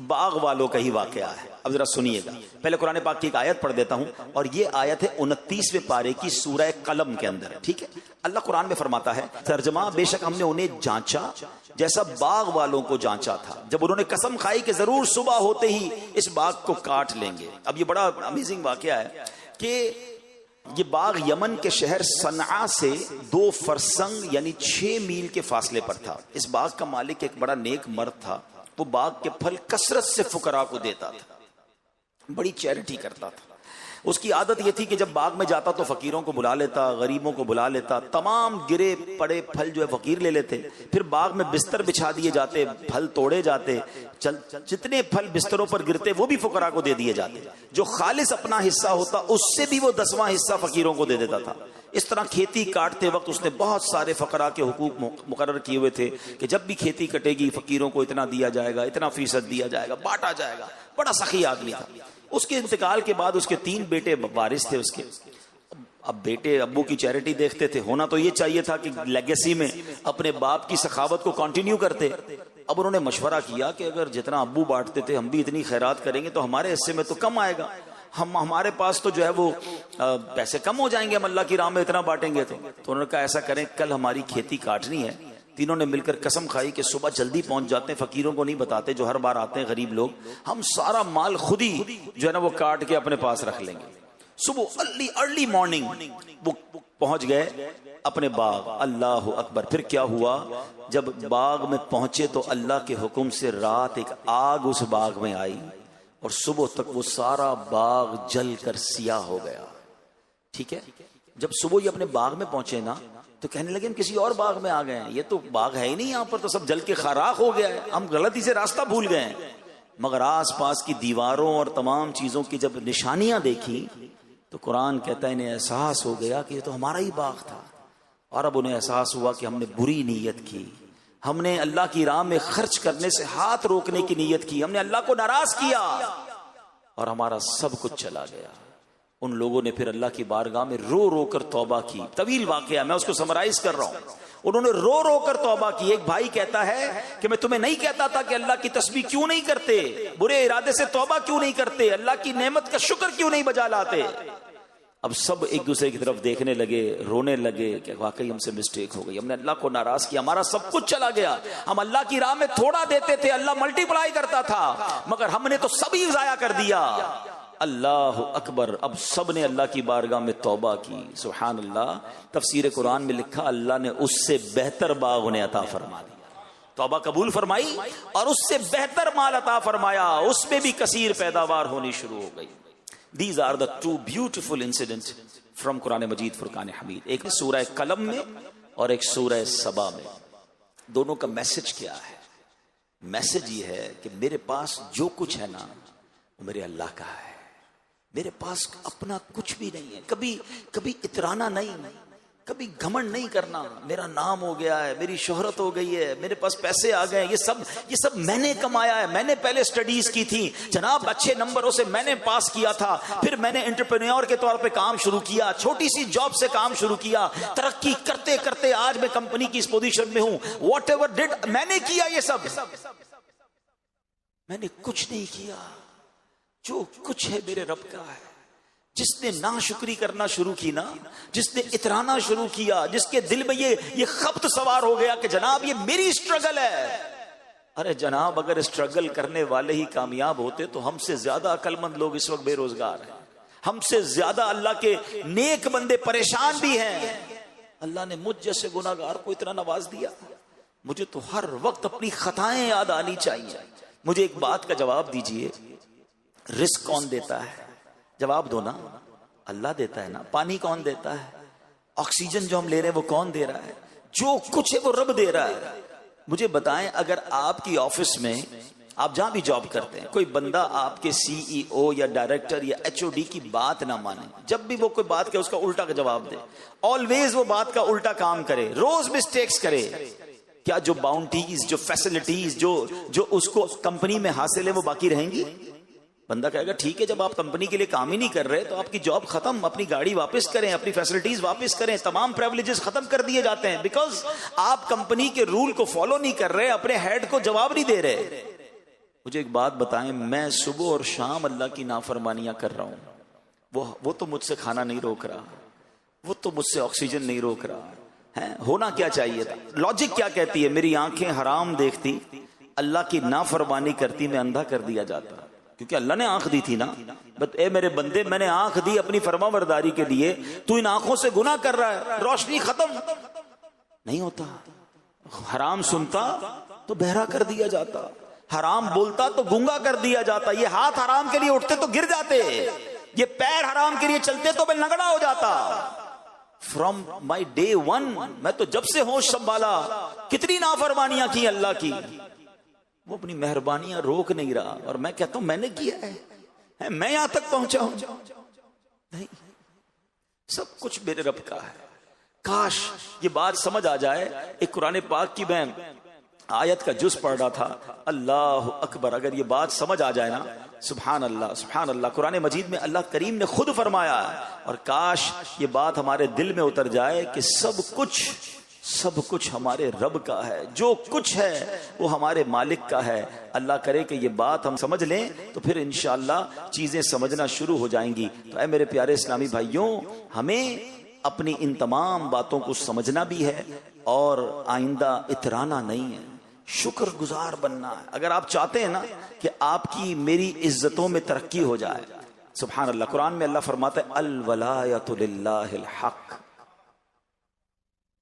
باغ والوں کا ہی واقعہ ہے۔ اب ذرا سنیے گا، پہلے قرآن پاک کی ایک آیت پڑھ دیتا ہوں، اور یہ آیت ہے 29ویں پارے کی سورہ قلم کے اندر، ٹھیک ہے۔ اللہ قرآن میں فرماتا ہے، ترجمہ، بے شک ہم نے انہیں جانچا جیسا باغ والوں کو جانچا تھا، جب انہوں نے قسم کھائی کہ ضرور صبح ہوتے ہی اس باغ کو کاٹ لیں گے۔ اب یہ بڑا امیزنگ واقعہ ہے کہ یہ باغ یمن کے شہر صنعاء سے 2 فرسنگ یعنی 6 میل کے فاصلے پر تھا۔ اس باغ کا مالک ایک بڑا نیک مرد تھا، وہ باغ کے پھل کثرت سے فقراء کو دیتا تھا، بڑی چیریٹی کرتا تھا۔ اس کی عادت یہ تھی کہ جب باغ میں جاتا تو فقیروں کو بلا لیتا، غریبوں کو بلا لیتا، تمام گرے پڑے پھل جو ہے فقیر لے لیتے، پھر باغ میں بستر بچھا دیے جاتے، پھل توڑے جاتے، جتنے پھل بستروں پر گرتے وہ بھی فقراء کو دے دیے جاتے، جو خالص اپنا حصہ ہوتا اس سے بھی وہ 10واں حصہ فقیروں کو دے دیتا تھا۔ اس طرح کھیتی کاٹتے وقت اس نے بہت سارے فقراء کے حقوق مقرر کیے ہوئے تھے کہ جب بھی کھیتی کٹے گی فقیروں کو اتنا دیا جائے گا، اتنا فیصد دیا جائے گا، بانٹا جائے گا۔ بڑا سخی آدمی تھا۔ اس کے انتقال کے بعد اس کے 3 بیٹے وارث تھے اس کے۔ اب بیٹے ابو کی چیریٹی دیکھتے تھے، ہونا تو یہ چاہیے تھا کہ لیگیسی میں اپنے باپ کی سخاوت کو کنٹینیو کرتے۔ اب انہوں نے مشورہ کیا کہ اگر جتنا ابو بانٹتے تھے ہم بھی اتنی خیرات کریں گے تو ہمارے حصے میں تو کم آئے گا، ہمارے پاس تو جو ہے وہ پیسے کم ہو جائیں گے، ہم اللہ کی راہ میں اتنا بانٹیں گے۔ تو انہوں نے کہا ایسا کریں، کل ہماری کھیتی کاٹنی ہے۔ تینوں نے مل کر قسم کھائی کہ صبح جلدی پہنچ جاتے ہیں، فقیروں کو نہیں بتاتے جو ہر بار آتے ہیں غریب لوگ، ہم سارا مال خود ہی جو ہے نا وہ کاٹ کے اپنے پاس رکھ لیں گے۔ صبح ارلی مارننگ وہ پہنچ گئے اپنے باغ۔ اللہ اکبر۔ پھر کیا ہوا، جب باغ میں پہنچے تو اللہ کے حکم سے رات ایک آگ اس باغ میں آئی اور صبح تک وہ سارا باغ جل کر سیاہ ہو گیا، ٹھیک ہے۔ جب صبح یہ اپنے باغ میں پہنچے نا تو کہنے لگے ہم کسی اور باغ میں آ گئے ہیں، یہ تو باغ ہے ہی نہیں، یہاں پر تو سب جل کے خاراخ ہو گیا ہے، ہم غلطی سے راستہ بھول گئے ہیں۔ مگر آس پاس کی دیواروں اور تمام چیزوں کی جب نشانیاں دیکھی تو قرآن کہتا ہے انہیں احساس ہو گیا کہ یہ تو ہمارا ہی باغ تھا، اور اب انہیں احساس ہوا کہ ہم نے بری نیت کی، ہم نے اللہ کی راہ میں خرچ کرنے سے ہاتھ روکنے کی نیت کی، ہم نے اللہ کو ناراض کیا اور ہمارا سب کچھ چلا گیا۔ ان لوگوں نے پھر اللہ کی بارگاہ میں رو رو کر توبہ کی۔ طویل واقعہ، میں اس کو سمرائز کر رہا ہوں۔ انہوں نے رو رو کر توبہ کی۔ ایک بھائی کہتا ہے کہ میں تمہیں نہیں کہتا تھا کہ اللہ کی تسبیح کیوں نہیں کرتے، برے ارادے سے توبہ کیوں نہیں کرتے، اللہ کی نعمت کا شکر کیوں نہیں بجا لاتے۔ اب سب ایک دوسرے کی طرف دیکھنے لگے، رونے لگے کہ واقعی ہم سے مسٹیک ہو گئی، ہم نے اللہ کو ناراض کیا، ہمارا سب کچھ چلا گیا، ہم اللہ کی راہ میں تھوڑا دیتے تھے، اللہ ملٹی پلائی کرتا تھا، مگر ہم نے تو سب ہی ضائع کر دیا۔ اللہ اکبر۔ اب سب نے اللہ کی بارگاہ میں توبہ کی۔ سبحان اللہ۔ تفسیر قرآن میں لکھا اللہ نے اس سے بہتر باغ انہیں عطا فرما دیا۔ توبہ قبول فرمائی اور اس سے بہتر مال عطا فرمایا، اس میں بھی کثیر پیداوار ہونی شروع ہو گئی. These are the two beautiful incidents from قرآن مجید فرقان حمید. ایک سورہ قلم میں اور ایک سورہ سبا میں. دونوں کا میسج کیا ہے؟ میسج یہ ہے کہ میرے پاس جو کچھ ہے نا وہ میرے اللہ کا ہے. میرے پاس اپنا کچھ بھی نہیں ہے. کبھی اترانا نہیں، کبھی گھمنڈ نہیں کرنا. میرا نام ہو گیا ہے، میری شہرت ہو گئی ہے، میرے پاس پیسے آ گئے، یہ سب میں نے کمایا ہے. میں نے پہلے سٹڈیز کی تھی جناب، اچھے نمبروں سے میں نے پاس کیا تھا، پھر میں نے انٹرپرینیور کے طور پہ کام شروع کیا، چھوٹی سی جاب سے کام شروع کیا، ترقی کرتے کرتے آج میں کمپنی کی اس پوزیشن میں ہوں. واٹ ایور ڈڈ، میں نے کیا یہ سب. میں نے کچھ نہیں کیا. جو کچھ ہے میرے رب کا ہے. جس نے ناشکری کرنا شروع کی نا، جس نے اترانا شروع کیا، جس کے دل میں یہ خبط سوار ہو گیا کہ جناب یہ میری اسٹرگل ہے. ارے جناب، اگر اسٹرگل کرنے والے ہی کامیاب ہوتے تو ہم سے زیادہ عقل مند لوگ اس وقت بے روزگار ہیں. ہم سے زیادہ اللہ کے نیک بندے پریشان بھی ہیں. اللہ نے مجھ جیسے گناہگار کو اتنا نواز دیا. مجھے تو ہر وقت اپنی خطائیں یاد آنی چاہیے. مجھے ایک بات کا جواب دیجئے، رزق کون دیتا ہے؟ جواب دو نا. اللہ دیتا ہے نا. پانی کون دیتا ہے؟ آکسیجن جو ہم لے رہے ہیں وہ کون دے رہا ہے؟ جو کچھ ہے وہ رب دے رہا ہے. مجھے بتائیں، اگر آپ کی آفس میں، آپ جہاں بھی جاب کرتے ہیں، کوئی بندہ آپ کے CEO یا ڈائریکٹر یا HOD کی بات نہ مانے، جب بھی وہ کوئی بات کہ اس کا الٹا کا جواب دے، آلویز وہ بات کا الٹا کام کرے، روز مسٹیکس کرے، کیا جو باؤنٹیز، جو فیسلٹیز جو اس کو کمپنی میں حاصل ہے وہ باقی رہیں گی؟ بندہ کہے گا ٹھیک ہے، جب آپ کمپنی کے لیے کام ہی نہیں کر رہے تو آپ کی جاب ختم، اپنی گاڑی واپس کریں، اپنی فیسلٹیز واپس کریں، تمام پریولیجز ختم کر دیے جاتے ہیں، بیکاز آپ کمپنی کے رول کو فالو نہیں کر رہے، اپنے ہیڈ کو جواب نہیں دے رہے. مجھے ایک بات بتائیں، میں صبح اور شام اللہ کی نافرمانیاں کر رہا ہوں، وہ تو مجھ سے کھانا نہیں روک رہا، وہ تو مجھ سے آکسیجن نہیں روک رہا ہے. ہونا کیا چاہیے تھا؟ لاجک کیا کہتی ہے؟ میری آنکھیں حرام دیکھتی، اللہ کی نافرمانی کرتی، میں اندھا کر دیا جاتا، کیونکہ اللہ نے آنکھ دی تھی نا. بس اے میرے بندے، میں نے آنکھ دی اپنی فرما برداری کے لیے، تو ان آنکھوں سے گناہ کر رہا ہے، روشنی ختم نہیں ہوتا. حرام سنتا تو بہرا کر دیا جاتا، حرام بولتا تو گونگا کر دیا جاتا، یہ ہاتھ حرام کے لیے اٹھتے تو گر جاتے، یہ پیر حرام کے لیے چلتے تو میں لنگڑا ہو جاتا. فرام مائی ڈے ون، میں تو جب سے ہوش سنبھالا کتنی نافرمانیاں کی اللہ کی، وہ اپنی مہربانیاں روک نہیں رہا، اور میں کہتا ہوں میں نے کیا ہے، میں یہاں تک پہنچا ہوں؟ نہیں، سب کچھ میرے رب کا ہے. کاش یہ بات سمجھ آ جائے. ایک قرآن پاک کی میں آیت کا جز پڑھ رہا تھا، اللہ اکبر، اگر یہ بات سمجھ آ جائے نا، سبحان اللہ سبحان اللہ. قرآن مجید میں اللہ کریم نے خود فرمایا ہے، اور کاش یہ بات ہمارے دل میں اتر جائے کہ سب کچھ ہمارے رب کا ہے، جو کچھ ہے وہ ہمارے مالک کا ہے. اللہ کرے کہ یہ بات ہم سمجھ لیں تو پھر انشاءاللہ چیزیں سمجھنا شروع ہو جائیں گی. تو اے میرے پیارے اسلامی بھائیوں، ہمیں اپنی ان تمام باتوں کو سمجھنا بھی ہے اور آئندہ اترانا نہیں ہے، شکر گزار بننا ہے. اگر آپ چاہتے ہیں نا کہ آپ کی میری عزتوں میں ترقی ہو جائے، سبحان اللہ، قرآن میں اللہ فرماتا ہے الولایۃ للہ الحق.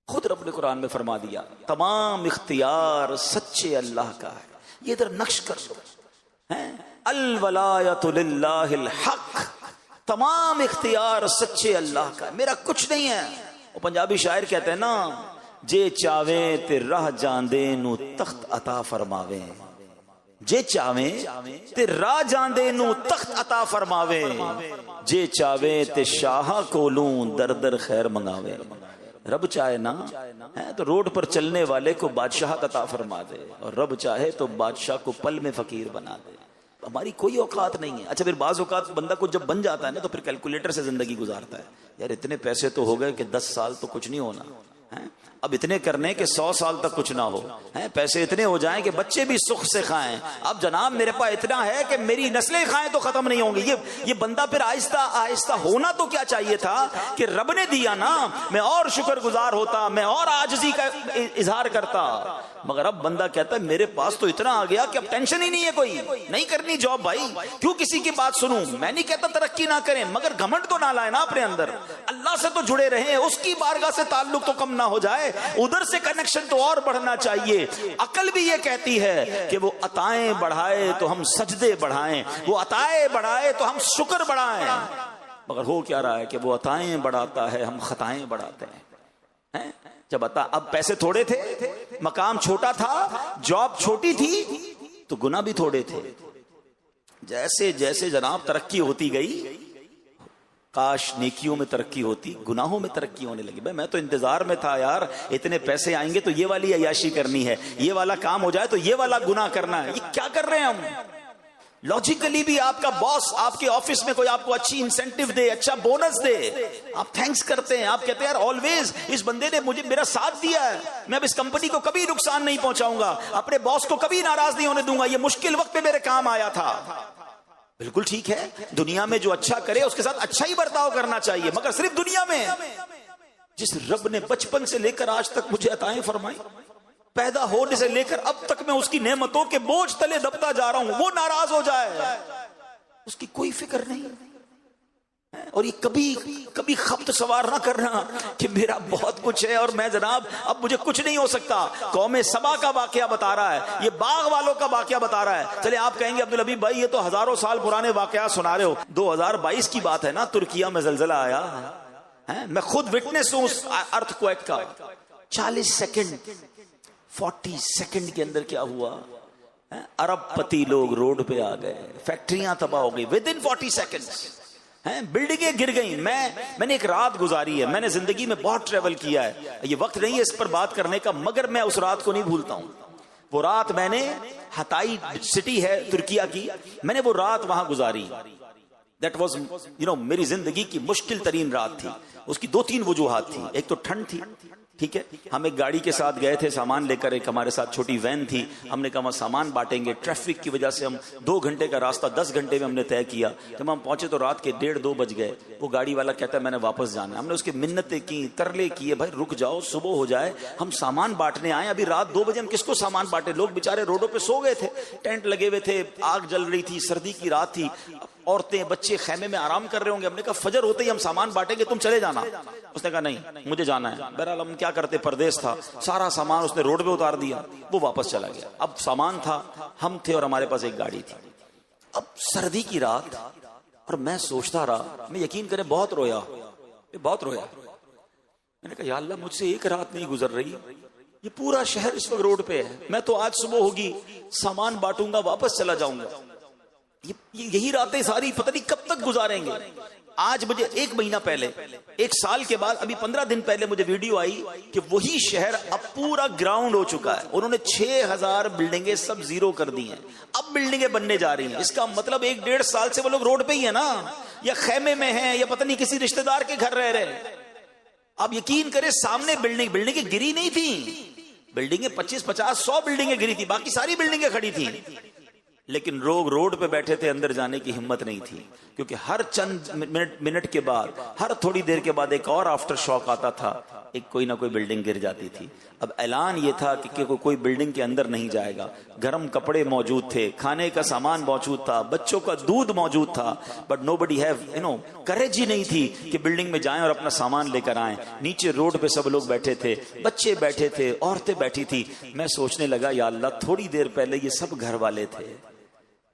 خود رب نے قرآن میں فرما دیا تمام اختیار سچے اللہ کا ہے. یہ ادھر نقش کر دو، الولایۃ للہ الحق، تمام اختیار سچے اللہ کا ہے، میرا کچھ نہیں ہے. وہ پنجابی شاعر کہتے ہیں نا، جے چاویں تے راہ جاندے نو تخت عطا فرماویں، جے چاویں تے راہ جاندے نو تخت عطا فرماویں، جے چاویں تے شاہ کولوں در در خیر منگاویں. رب چاہے نا تو روڈ پر چلنے والے کو بادشاہ عطا فرما دے، اور رب چاہے تو بادشاہ کو پل میں فقیر بنا دے. ہماری کوئی اوقات نہیں ہے. اچھا، پھر بعض اوقات بندہ کو جب بن جاتا ہے نا تو پھر کیلکولیٹر سے زندگی گزارتا ہے، یار اتنے پیسے تو ہو گئے کہ 10 سال تو کچھ نہیں ہونا، اب اتنے کرنے کہ 100 سال تک کچھ نہ ہو، پیسے اتنے ہو جائیں کہ بچے بھی سکھ سے کھائیں. اب جناب میرے پاس اتنا ہے کہ میری نسلیں کھائیں تو ختم نہیں ہوں گی. یہ بندہ پھر آہستہ آہستہ ہونا تو کیا چاہیے تھا کہ رب نے دیا نا، میں اور شکر گزار ہوتا، میں اور عاجزی کا اظہار کرتا. مگر اب بندہ کہتا ہے میرے پاس تو اتنا آ گیا کہ اب ٹینشن ہی نہیں ہے، کوئی نہیں کرنی جاب، بھائی کیوں کسی کی بات سنوں. میں نہیں کہتا ترقی نہ کریں، مگر گھمنڈ تو نہ لائے نا اپنے اندر. اللہ سے تو جڑے رہیں، اس کی بارگاہ سے تعلق تو کم نہ ہو جائے, ادھر سے کنیکشن تو اور بڑھنا چاہیے. عقل بھی یہ کہتی ہے کہ وہ عطائیں بڑھائے تو ہم سجدے بڑھائیں, وہ عطائیں بڑھائے تو ہم شکر بڑھائیں. مگر ہو کیا رہا ہے کہ وہ عطائیں بڑھاتا ہے, ہم خطائیں بڑھاتے ہیں. جب اب پیسے تھوڑے تھے, مقام چھوٹا تھا, جاب چھوٹی تھی, تو گناہ بھی تھوڑے تھے. جیسے جیسے جناب ترقی ہوتی گئی, کاش نیکیوں میں ترقی ہوتی, گناہوں میں ترقی ہونے لگی. میں تو انتظار میں تھا یار, اتنے پیسے آئیں گے تو یہ والی عیاشی کرنی ہے, یہ والا کام ہو جائے تو یہ والا گناہ کرنا ہے. یہ کیا کر رہے ہیں ہم؟ لاجیکلی بھی آپ کا باس آپ کے آفس میں کوئی آپ کو اچھی انسینٹیو دے, اچھا بونس دے, آپ تھینکس کرتے ہیں, آپ کہتے ہیں یار آلویز اس بندے نے مجھے میرا ساتھ دیا ہے, میں اب اس کمپنی کو کبھی نقصان نہیں پہنچاؤں گا, اپنے باس کو کبھی ناراض نہیں ہونے دوں گا, یہ مشکل وقت پہ میرے کام آیا تھا. بالکل ٹھیک ہے, دنیا میں جو اچھا کرے اس کے ساتھ اچھا ہی برتاؤ کرنا چاہیے, مگر صرف دنیا میں. جس رب نے بچپن سے لے کر آج تک مجھے عطائیں فرمائی, پیدا ہونے سے لے کر اب تک میں اس کی نعمتوں کے بوجھ تلے دبتا جا رہا ہوں, وہ ناراض ہو جائے اس کی کوئی فکر نہیں. اور یہ کبھی خبت سوار نہ کرنا کہ میرا بہت کچھ ہے اور میں جناب اب مجھے کچھ نہیں ہو سکتا. قوم سبا کا واقعہ بتا رہا ہے, یہ باغ والوں کا واقعہ بتا رہا ہے. چلے آپ کہیں گے عبدالحبیب بھائی یہ تو ہزاروں سال پرانے واقعات سنا رہے ہو, 2022 کی بات ہے نا, ترکیہ میں زلزلہ آیا, میں خود وٹنس ہوں اس ارتھ کویک کا. 40 سیکنڈ 40 سیکنڈ کے اندر کیا ہوا, ارب پتی لوگ روڈ پہ آ گئے, فیکٹریاں تباہ ہو گئی ود ان 40 سیکنڈ, بلڈنگیں گر گئیں. میں نے ایک رات گزاری ہے, میں نے زندگی میں بہت ٹریول کیا ہے, یہ وقت نہیں ہے اس پر بات کرنے کا, مگر میں اس رات کو نہیں بھولتا ہوں. وہ رات میں نے ہتائی سٹی ہے ترکیہ کی, میں نے وہ رات وہاں گزاری. دیٹ واز میری زندگی کی مشکل ترین رات تھی. اس کی 2-3 وجوہات تھی. ایک تو ٹھنڈ تھی, ٹھیک ہے, ہم ایک گاڑی کے ساتھ گئے تھے سامان لے کر, ایک ہمارے ساتھ چھوٹی وین تھی, ہم نے کہا ہم سامان بانٹیں گے. ٹریفک کی وجہ سے ہم 2 گھنٹے کا راستہ 10 گھنٹے میں ہم نے طے کیا. جب ہم پہنچے تو رات کے 1:30-2 بج گئے. وہ گاڑی والا کہتا ہے میں نے واپس جانا ہے. ہم نے اس کی منتیں کی, ترلے کیے, بھائی رک جاؤ, صبح ہو جائے, ہم سامان بانٹنے آئے, ابھی رات 2 بجے ہم کس کو سامان بانٹے. لوگ بےچارے روڈوں پہ سو گئے تھے, ٹینٹ لگے ہوئے تھے, آگ جل رہی تھی, سردی کی رات تھی, عورتیں بچے خیمے میں آرام کر رہے ہوں گے. ہم نے کہا فجر ہوتے ہی ہم سامان بانٹیں گے, تم چلے جانا. اس نے کہا نہیں مجھے جانا ہے. بہرحال ہم کیا کرتے, پردیس تھا, سارا سامان اس نے روڈ پہ اتار دیا, وہ واپس چلا گیا. اب سامان تھا, ہم تھے اور ہمارے پاس ایک گاڑی تھی. اب سردی کی رات, اور میں سوچتا رہا, میں یقین کریں بہت رویا. میں نے کہا یا اللہ مجھ سے ایک رات نہیں گزر رہی, یہ پورا شہر اس وقت روڈ پہ ہے, میں تو آج صبح ہوگی سامان بانٹوں گا واپس چلا جاؤں گا, یہی راتیں ساری پتہ نہیں کب تک گزاریں گے. آج مجھے 1 مہینہ پہلے, 1 سال کے بعد, ابھی 15 دن پہلے مجھے ویڈیو آئی کہ وہی شہر اب پورا گراؤنڈ ہو چکا ہے. انہوں نے 6000 بلڈنگیں سب زیرو کر دی ہیں, اب بلڈنگیں بننے جا رہی ہیں. اس کا مطلب 1-1.5 سال سے وہ لوگ روڈ پہ ہی ہیں نا, یا خیمے میں ہیں, یا پتہ نہیں کسی رشتہ دار کے گھر رہ رہے. اب یقین کرے سامنے بلڈنگیں گری نہیں تھی, بلڈنگیں 25-50-100 بلڈنگیں گری تھی, باقی ساری بلڈنگیں کھڑی تھی. لیکن لوگ روڈ پہ بیٹھے تھے, اندر جانے کی ہمت نہیں تھی, کیونکہ ہر چند منٹ کے بعد, ہر تھوڑی دیر کے بعد ایک اور آفٹر شاک آتا تھا, ایک کوئی نہ کوئی بلڈنگ گر جاتی تھی. اب اعلان یہ تھا کہ کوئی بلڈنگ کے اندر نہیں جائے گا. گرم کپڑے موجود تھے, کھانے کا سامان موجود تھا, بچوں کا دودھ موجود تھا, بٹ nobody have courage ہی نہیں تھی کہ بلڈنگ میں جائیں اور اپنا سامان لے کر آئیں. نیچے روڈ پہ سب لوگ بیٹھے تھے, بچے بیٹھے تھے, عورتیں بیٹھی تھی. میں سوچنے لگا یا اللہ تھوڑی دیر پہلے یہ سب گھر والے تھے,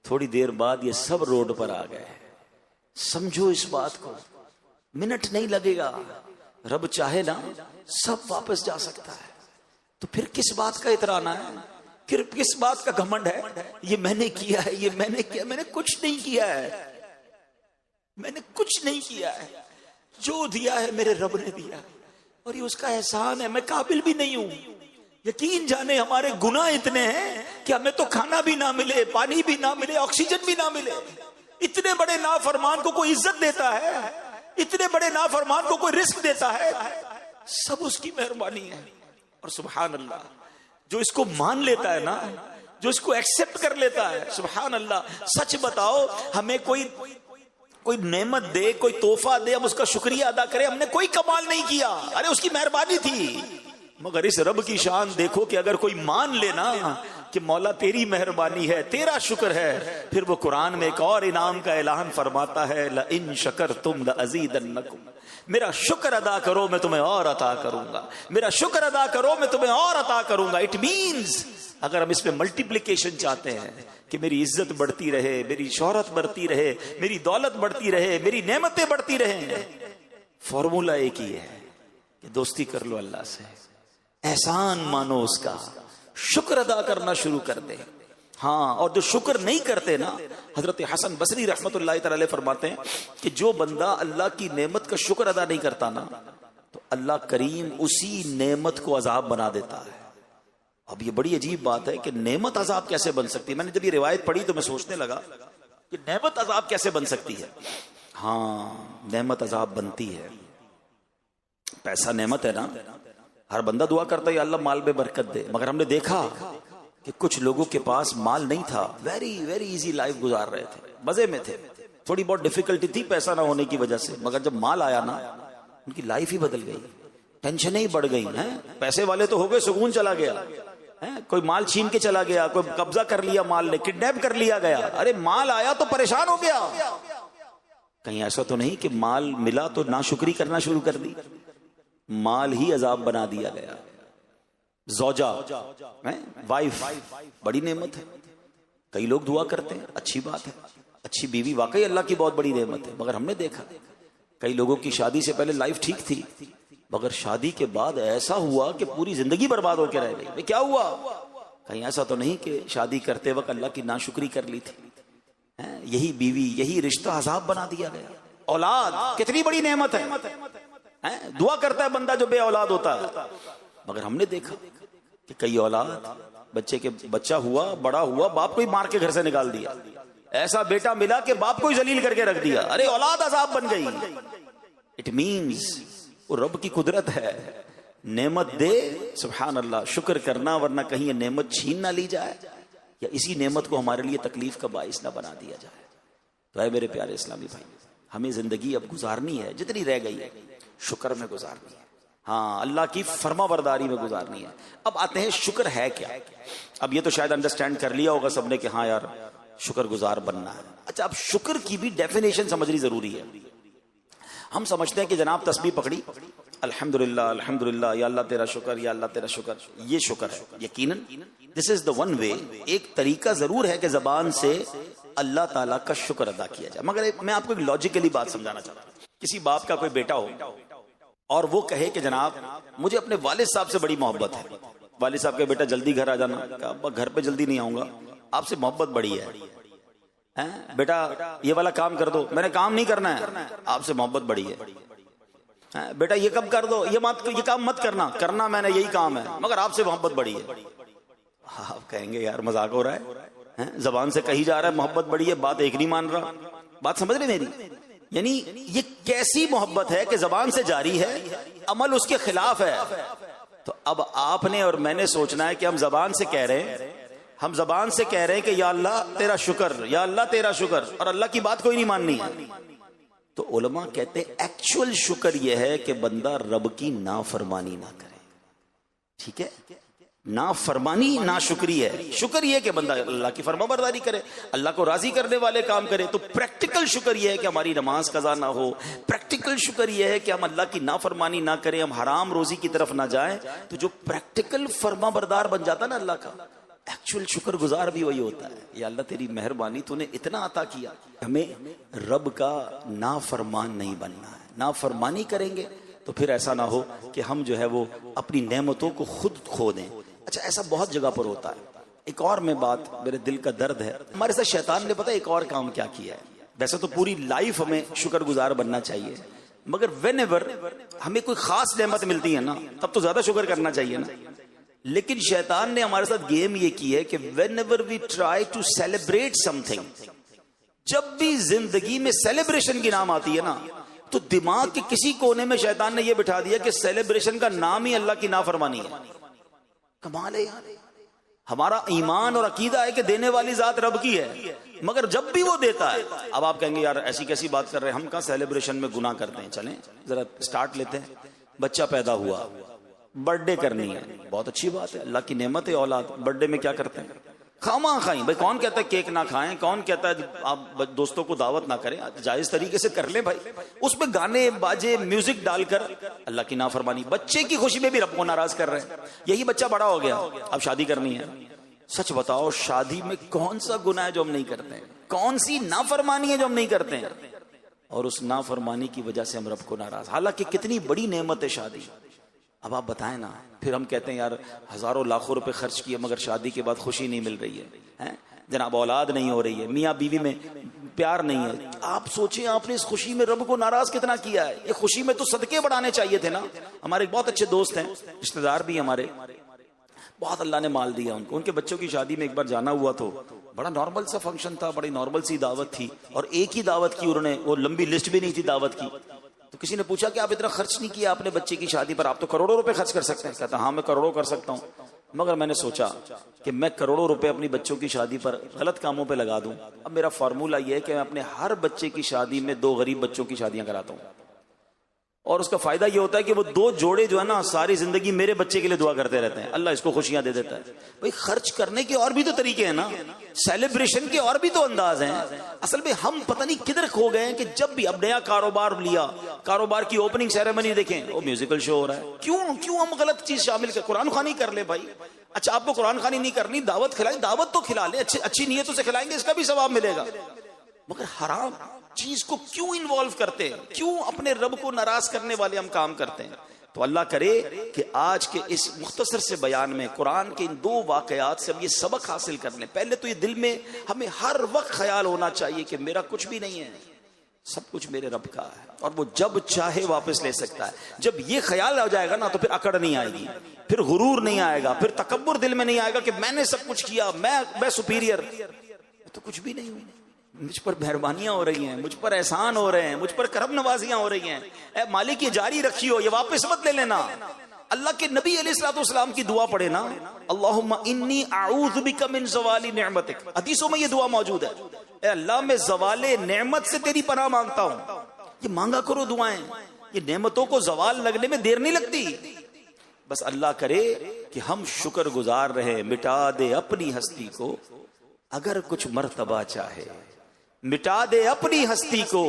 تھوڑی دیر بعد یہ سب روڈ پر آ گئے. سمجھو اس بات کو, منٹ نہیں لگے گا, رب چاہے نا سب واپس جا سکتا ہے. تو پھر کس بات کا اترانا ہے, پھر کس بات کا گھمنڈ ہے, یہ میں نے کیا ہے, یہ میں نے کیا. میں نے کچھ نہیں کیا ہے, میں نے کچھ نہیں کیا ہے. جو دیا ہے میرے رب نے دیا, اور یہ اس کا احسان ہے. میں قابل بھی نہیں ہوں. یقین جانے ہمارے گناہ اتنے ہیں کہ ہمیں تو کھانا بھی نہ ملے, پانی بھی نہ ملے, آکسیجن بھی نہ ملے. اتنے بڑے نافرمان کو کوئی عزت دیتا ہے, اتنے بڑے نافرمان کو کوئی رزق دیتا ہے, سب اس کی مہربانی ہے. اور سبحان اللہ, جو اس کو مان لیتا ہے نا, جو اس کو ایکسپٹ کر لیتا ہے, سبحان اللہ. سچ بتاؤ, ہمیں کوئی نعمت دے, کوئی تحفہ دے, ہم اس کا شکریہ ادا کریں. ہم نے کوئی کمال نہیں کیا, ارے اس کی مہربانی تھی. مگر اس رب کی شان دیکھو کہ اگر کوئی مان لے نا کہ مولا تیری مہربانی ہے، تیرا شکر ہے، پھر وہ قرآن میں ایک اور انعام کا اعلان فرماتا ہے لَإِن شَكَرْتُمْ لَأَزِيدَنَّكُمْ، میرا شکر ادا کرو میں تمہیں اور عطا کروں گا، میرا شکر ادا کرو میں تمہیں اور عطا کروں گا۔ اٹ مینز اگر ہم اس پہ ملٹیپلیکیشن چاہتے ہیں کہ میری عزت بڑھتی رہے، میری شہرت بڑھتی رہے، میری دولت بڑھتی رہے، میری نعمتیں بڑھتی رہیں، فارمولا ایک ہی ہے کہ دوستی کر لو اللہ سے، احسان مانو اس کا، شکر ادا کرنا شروع کر دے۔ ہاں، اور جو شکر نہیں کرتے نا، حضرت حسن بصری رحمت اللہ تعالی فرماتے ہیں کہ جو بندہ اللہ کی نعمت کا شکر ادا نہیں کرتا نا، تو اللہ کریم اسی نعمت کو عذاب بنا دیتا ہے۔ اب یہ بڑی عجیب بات ہے کہ نعمت عذاب کیسے بن سکتی ہے؟ میں نے جب یہ روایت پڑھی تو میں سوچنے لگا کہ نعمت عذاب کیسے بن سکتی ہے؟ ہاں، نعمت عذاب بنتی ہے۔ پیسہ نعمت ہے نا، ہر بندہ دعا کرتا ہے یا اللہ مال میں برکت دے، مگر ہم نے دیکھا کہ کچھ لوگوں کے پاس مال نہیں تھا، ویری ویری ایزی لائف گزار رہے تھے، مزے میں تھے، تھوڑی بہت ڈیفیکلٹی تھی پیسہ نہ ہونے کی وجہ سے، مگر جب مال آیا نا ان کی لائف ہی بدل گئی، ٹینشنیں ہی بڑھ گئی ہیں۔ پیسے والے تو ہو گئے، سکون چلا گیا، کوئی مال چھین کے چلا گیا، کوئی قبضہ کر لیا، مال نے کڈنیپ کر لیا گیا، ارے مال آیا تو پریشان ہو گیا۔ کہیں ایسا تو نہیں کہ مال ملا تو ناشکری کرنا شروع کر دی؟ مال ہی عذاب بنا دیا گیا۔ زوجہ، وائف بڑی نعمت ہے، کئی لوگ دعا کرتے ہیں، اچھی بات ہے، اچھی بیوی واقعی اللہ کی بہت بڑی نعمت ہے، مگر ہم نے دیکھا کئی لوگوں کی شادی سے پہلے لائف ٹھیک تھی، مگر شادی کے بعد ایسا ہوا کہ پوری زندگی برباد ہو کے رہ گئی۔ کیا ہوا؟ کہیں ایسا تو نہیں کہ شادی کرتے وقت اللہ کی ناشکری کر لی تھی؟ یہی بیوی، یہی رشتہ عذاب بنا دیا گیا۔ اولاد کتنی بڑی نعمت ہے، دعا کرتا ہے بندہ جو بے اولاد ہوتا ہے، مگر ہم نے دیکھا کہ کئی اولاد، بچہ ہوا، بڑا ہوا، باپ کو ہی مار کے گھر سے نکال دیا، ایسا بیٹا ملا کہ باپ کو ہی ذلیل کر کے رکھ دیا، ارے اولاد عذاب بن گئی۔ اٹ مینز وہ رب کی قدرت ہے، نعمت دے، سبحان اللہ، شکر کرنا، ورنہ کہیں یہ نعمت چھین نہ لی جائے یا اسی نعمت کو ہمارے لیے تکلیف کا باعث نہ بنا دیا جائے۔ تو اے میرے پیارے اسلامی بھائی، ہمیں زندگی اب گزارنی ہے، جتنی رہ گئی ہے شکر میں گزارنی ہے، ہاں اللہ کی فرما برداری میں گزارنی ہے۔ اب آتے ہیں شکر ہے کیا؟ اب یہ تو شاید انڈرسٹینڈ کر لیا ہوگا سب نے کہ ہاں یار شکر گزار بننا ہے۔ اچھا، اب شکر کی بھی ڈیفینیشن سمجھنی ضروری ہے۔ ہم سمجھتے ہیں کہ جناب تسبیح پکڑی، الحمدللہ الحمدللہ، یا اللہ تیرا شکر، یا اللہ تیرا شکر، یہ شکر ہے۔ یقیناً دس از دا ون وے، ایک طریقہ ضرور ہے کہ زبان سے اللہ تعالیٰ کا شکر ادا کیا جائے، مگر میں آپ کو ایک لاجیکلی بات سمجھانا چاہتا ہوں۔ کسی باپ کا کوئی بیٹا ہو اور وہ کہے کہ جناب مجھے اپنے والد صاحب سے بڑی محبت ہے، والد صاحب کا بیٹا جلدی گھر آ جانا، ابا گھر پہ جلدی نہیں آؤں گا، آپ سے محبت بڑی ہے، بیٹا یہ والا کام کر دو، میں نے کام نہیں کرنا ہے، آپ سے محبت بڑی ہے، بیٹا یہ کب کر دو، یہ کام مت کرنا میں نے یہی کام ہے، مگر آپ سے محبت بڑی ہے۔ آپ کہیں گے یار مذاق ہو رہا ہے، زبان سے کہی جا رہا ہے محبت بڑی ہے، بات ایک نہیں مان رہا، بات سمجھ رہے میری؟ یعنی یہ کیسی محبت ہے کہ زبان سے جاری ہے، عمل اس کے خلاف ہے۔ تو اب آپ نے اور میں نے سوچنا ہے کہ ہم زبان سے کہہ رہے ہیں کہ یا اللہ تیرا شکر، یا اللہ تیرا شکر، اور اللہ کی بات کوئی نہیں ماننی ہے۔ تو علماء کہتے ہیں ایکچول شکر یہ ہے کہ بندہ رب کی نافرمانی نہ کرے، ٹھیک ہے؟ نافرمانی ناشکری ہے، شکر یہ کہ بندہ اللہ کی فرما برداری کرے، اللہ کو راضی کرنے والے کام کرے۔ تو پریکٹیکل شکر یہ ہے کہ ہماری نماز قضا نہ ہو، پریکٹیکل شکر یہ ہے کہ ہم اللہ کی نافرمانی نہ کریں، ہم حرام روزی کی طرف نہ جائیں۔ تو جو پریکٹیکل فرما بردار بن جاتا نا اللہ کا، ایکچول شکر گزار بھی وہی ہوتا ہے، یا اللہ تیری مہربانی، تو نے اتنا عطا کیا۔ ہمیں رب کا نافرمان نہیں بننا ہے، نافرمانی کریں گے تو پھر ایسا نہ ہو کہ ہم جو ہے وہ اپنی نعمتوں کو خود کھو دیں۔ اچھا، ایسا بہت جگہ پر ہوتا ہے۔ ایک اور میں بات، میرے دل کا درد ہے، ہمارے ساتھ شیطان نے پتہ ایک اور کام کیا کیا ہے۔ ویسے تو پوری لائف ہمیں شکر گزار بننا چاہیے، مگر وین ایور ہمیں کوئی خاص نعمت ملتی ہے نا، تب تو زیادہ شکر کرنا چاہیے نا۔ لیکن شیطان نے ہمارے ساتھ گیم یہ کی ہے کہ whenever we try to celebrate something, جب بھی زندگی میں سیلیبریشن کی نام آتی ہے نا، تو دماغ کے کسی کونے میں شیطان نے یہ بٹھا دیا کہ سیلیبریشن کا نام ہی اللہ کی نافرمانی ہے۔ کمال ہے یار، ہمارا ایمان اور عقیدہ ہے کہ دینے والی ذات رب کی ہے، مگر جب بھی وہ دیتا ہے، اب آپ کہیں گے یار ایسی کیسی بات کر رہے ہیں، ہم کہاں سیلیبریشن میں گناہ کرتے ہیں۔ چلیں ذرا سٹارٹ لیتے ہیں۔ بچہ پیدا ہوا، برتھ ڈے کرنی ہے، بہت اچھی بات ہے، اللہ کی نعمت ہے اولاد. برتھ ڈے میں کیا کرتے ہیں؟ خامہ کھائیں. بھائی کون کہتا ہے کیک نہ کھائیں؟ کون کہتا ہے آپ دوستوں کو دعوت نہ کریں؟ جائز طریقے سے کر لیں بھائی. اس میں گانے باجے میوزک ڈال کر اللہ کی نافرمانی، بچے کی خوشی میں بھی رب کو ناراض کر رہے ہیں. یہی بچہ بڑا ہو گیا، اب شادی کرنی ہے. سچ بتاؤ شادی میں کون سا گناہ ہے جو ہم نہیں کرتے ہیں؟ کون سی نافرمانی ہے جو ہم نہیں کرتے ہیں؟ اور اس نافرمانی کی وجہ سے ہم رب کو ناراض. حالانکہ کتنی بڑی نعمت ہے شادی. اب آپ بتائیں نا، پھر ہم کہتے ہیں یار ہزاروں لاکھوں روپے خرچ کیے مگر شادی کے بعد خوشی نہیں مل رہی ہے، جناب اولاد نہیں ہو رہی ہے، میاں بیوی میں پیار نہیں ہے. آپ سوچیں آپ نے اس خوشی میں رب کو ناراض کتنا کیا ہے. یہ خوشی میں تو صدقے بڑھانے چاہیے تھے نا. ہمارے بہت اچھے دوست ہیں، رشتہ دار بھی ہمارے، بہت اللہ نے مال دیا ان کو. ان کے بچوں کی شادی میں ایک بار جانا ہوا تو بڑا نارمل سا فنکشن تھا، بڑی نارمل سی دعوت تھی، اور ایک ہی دعوت کی انہوں نے، وہ لمبی لسٹ بھی نہیں تھی دعوت کی. تو کسی نے پوچھا کہ آپ اتنا خرچ نہیں کیا اپنے بچے کی شادی پر، آپ تو کروڑوں روپے خرچ کر سکتے ہیں. کہتا ہاں میں کروڑوں کر سکتا ہوں، مگر میں نے سوچا کہ میں کروڑوں روپے اپنی بچوں کی شادی پر غلط کاموں پہ لگا دوں. اب میرا فارمولہ یہ ہے کہ میں اپنے ہر بچے کی شادی میں 2 غریب بچوں کی شادیاں کراتا ہوں، اور اس کا فائدہ یہ ہوتا ہے کہ وہ 2 جوڑے جو ہے نا ساری زندگی میرے بچے کے لیے دعا کرتے رہتے ہیں، اللہ اس کو خوشیاں دے دیتا ہے. بھائی خرچ کرنے کے اور بھی تو طریقے ہیں نا، سیلیبریشن کے اور بھی تو انداز ہیں. اصل میں ہم پتہ نہیں کدھر کھو گئے ہیں کہ جب بھی اب نیا کاروبار لیا، کاروبار کی اوپننگ سیریمنی دیکھیں وہ میوزیکل شو ہو رہا ہے. کیوں ہم غلط چیز شامل کر؟ قرآن خوانی کر لے بھائی. اچھا آپ کو قرآن خوانی نہیں کرنی، دعوت کھلائیں، دعوت تو کھلا لیں، اچھی نیتوں سے کھلائیں گے، اس کا بھی ثواب ملے گا. مگر حرام چیز کو کیوں انوالو کرتے ہیں؟ کیوں اپنے رب کو ناراض کرنے والے ہم کام کرتے ہیں؟ تو اللہ کرے کہ آج کے اس مختصر سے بیان میں قرآن کے ان 2 واقعات سے ہم یہ سبق حاصل کر لیں. پہلے تو یہ دل میں ہمیں ہر وقت خیال ہونا چاہیے کہ میرا کچھ بھی نہیں ہے، سب کچھ میرے رب کا ہے، اور وہ جب چاہے واپس لے سکتا ہے. جب یہ خیال ہو جائے گا نا تو پھر اکڑ نہیں آئے گی، پھر غرور نہیں آئے گا، پھر تکبر دل میں نہیں آئے گا کہ میں نے سب کچھ کیا، میں سپیریئر. تو کچھ بھی نہیں ہوں، مجھ پر مہربانیاں ہو رہی ہیں، مجھ پر احسان ہو رہے ہیں، مجھ پر کرم نوازیاں ہو رہی ہیں. اے مالک یہ جاری رکھی ہو، یہ واپس مت لے لینا. اللہ کے نبی علیہ الصلوۃ والسلام کی دعا پڑھے نا، اللہم انی اعوذ بک من زوال نعمتک. حدیثوں میں یہ دعا موجود ہے، اے اللہ میں زوال نعمت سے تیری پناہ مانگتا ہوں. یہ مانگا کرو دعائیں، یہ نعمتوں کو زوال لگنے میں دیر نہیں لگتی. بس اللہ کرے کہ ہم شکر گزار رہے. مٹا دے اپنی ہستی کو اگر کچھ مرتبہ چاہے، مٹا دے اپنی ہستی کو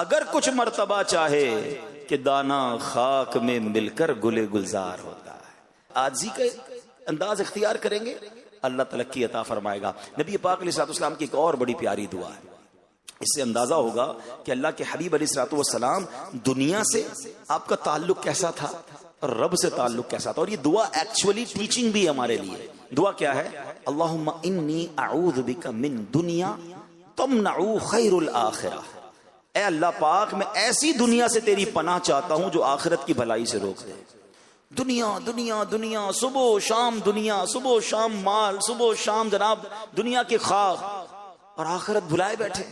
اگر کچھ مرتبہ چاہے، کہ دانا خاک میں مل کر گلے گلزار ہوتا ہے. عاجزی کا انداز اختیار کریں گے اللہ ترقی عطا فرمائے گا. نبی پاک علیہ الصلوۃ والسلام کی ایک اور بڑی پیاری دعا ہے، اس سے اندازہ ہوگا کہ اللہ کے حبیب علیہ الصلوۃ والسلام دنیا سے آپ کا تعلق کیسا تھا اور رب سے تعلق کیسا تھا. اور یہ دعا ایکچولی ٹیچنگ بھی ہمارے لیے. دعا کیا ہے؟ اللہم انی اعوذ بک من دنیا تمنع خیر الآخرہ. اے اللہ پاک میں ایسی دنیا سے تیری پناہ چاہتا ہوں جو آخرت کی بھلائی سے روک دے. دنیا دنیا دنیا، صبح و شام دنیا، صبح و شام مال، صبح و شام جناب دنیا کے خواب، اور آخرت بھلائے بیٹھے.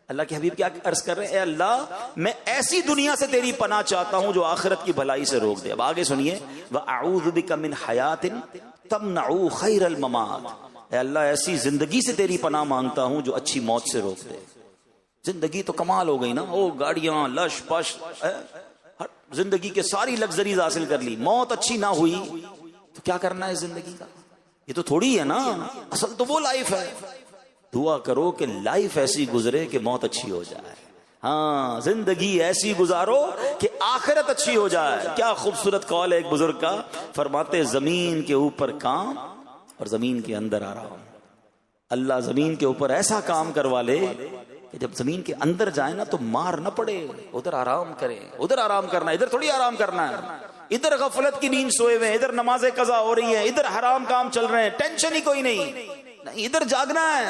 اللہ کے حبیب کیا عرض کر رہے ہیں؟ اے اللہ میں ایسی دنیا سے تیری پناہ چاہتا ہوں جو آخرت کی بھلائی سے روک دے. اب آگے سنیے، وَأَعُوذُ بِكَ مِنْ حَيَاةٍ تَمْنَعُ خَيْرَ الْمَمَاتِ. اے اللہ ایسی زندگی سے تیری پناہ مانگتا ہوں جو اچھی موت سے روک دے. زندگی تو کمال ہو گئی نا، او گاڑیاں لش پش، زندگی کے ساری لگژریز حاصل کر لی، موت اچھی نہ ہوئی تو کیا کرنا ہے زندگی کا؟ یہ تو تھوڑی ہے نا، اصل تو وہ لائف ہے. دعا کرو کہ لائف ایسی گزرے کہ موت اچھی ہو جائے. ہاں زندگی ایسی گزارو کہ آخرت اچھی ہو جائے. کیا خوبصورت قول ہے ایک بزرگ کا، فرماتے زمین کے اوپر کام اور زمین کے اندر آرام. اللہ زمین کے اوپر ایسا کام کروا لے کہ جب زمین کے اندر جائے نا تو مار نہ پڑے، ادھر آرام کرے. ادھر آرام کرنا، ادھر تھوڑی آرام کرنا ہے. ادھر غفلت کی نیند سوئے ہوئے، ادھر نمازیں قضا ہو رہی ہیں، ادھر حرام کام چل رہے ہیں، ٹینشن ہی کوئی نہیں. ادھر جاگنا ہے،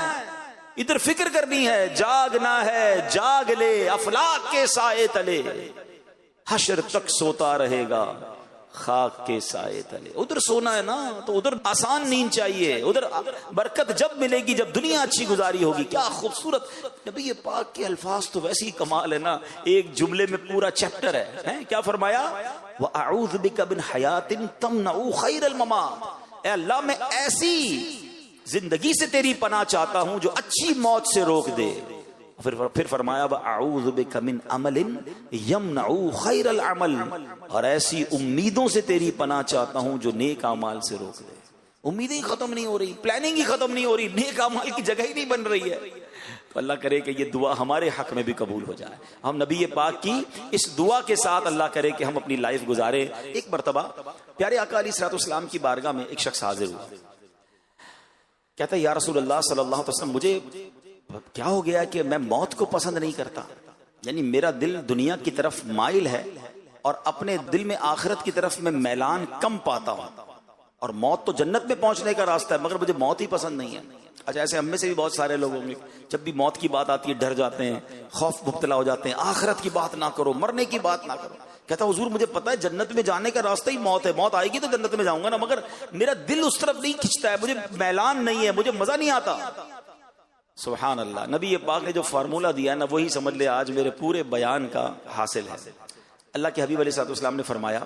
ادھر فکر کرنی ہے. جاگنا ہے جاگ لے افلاک کے سائے تلے، حشر تک سوتا رہے گا خاک کے سائے تلے. ادھر سونا ہے نا تو ادھر آسان نیند چاہیے. ادھر برکت جب ملے گی جب دنیا اچھی گزاری ہوگی. کیا خوبصورت نبی پاک کے الفاظ تو ویسے ہی کمال ہے نا، ایک جملے میں پورا چیپٹر ہے. کیا فرمایا؟ وَأَعُوذُ بِكَ مِنْ حَيَاةٍ تَمْنَعُ خَيْرَ الْمَمَاتِ. اے اللہ میں ایسی زندگی سے تیری پناہ چاہتا ہوں جو اچھی موت سے روک دے. پھر فرمایا اعوذ بک من عمل یمنع خیر العمل، اور ایسی امیدوں سے تیری پناہ چاہتا ہوں جو نیک اعمال سے روک دے۔ امیدیں ہی ختم نہیں ہو رہی، پلاننگ ہی ختم نہیں ہو رہی، نیک اعمال کی جگہ ہی نہیں بن رہی ہے۔ تو اللہ کرے کہ یہ دعا ہمارے حق میں بھی قبول ہو جائے، ہم نبی پاک کی اس دعا کے ساتھ اللہ کرے کہ ہم اپنی لائف گزارے۔ ایک مرتبہ پیارے آقا علیہ الصلوۃ والسلام کی بارگاہ میں ایک شخص حاضر ہوا، کہتا ہے یا رسول اللہ صلی اللہ علیہ وسلم، مجھے کیا ہو گیا کہ میں موت کو پسند نہیں کرتا، یعنی میرا دل دنیا کی طرف مائل ہے اور اپنے دل میں آخرت کی طرف میں میلان کم پاتا ہوں، اور موت تو جنت میں پہنچنے کا راستہ ہے مگر مجھے موت ہی پسند نہیں ہے۔ اچھا، ایسے ہم میں سے بھی بہت سارے لوگ ہوں گے جب بھی موت کی بات آتی ہے ڈر جاتے ہیں، خوف مبتلا ہو جاتے ہیں، آخرت کی بات نہ کرو، مرنے کی بات نہ کرو۔ کہتا حضور مجھے پتا ہے جنت میں جانے کا راستہ ہی موت ہے، موت آئے گی تو جنت میں جاؤں گا نا، مگر میرا دل اس طرف نہیں کھنچتا ہے، مجھے میلان نہیں ہے، مجھے مزہ نہیں آتا۔ سبحان اللہ، نبی پاک نے جو فارمولہ دیا ہے نا وہی سمجھ لے آج میرے پورے بیان کا حاصل ہے۔ اللہ کے حبیب علیہ الصلوۃ والسلام نے فرمایا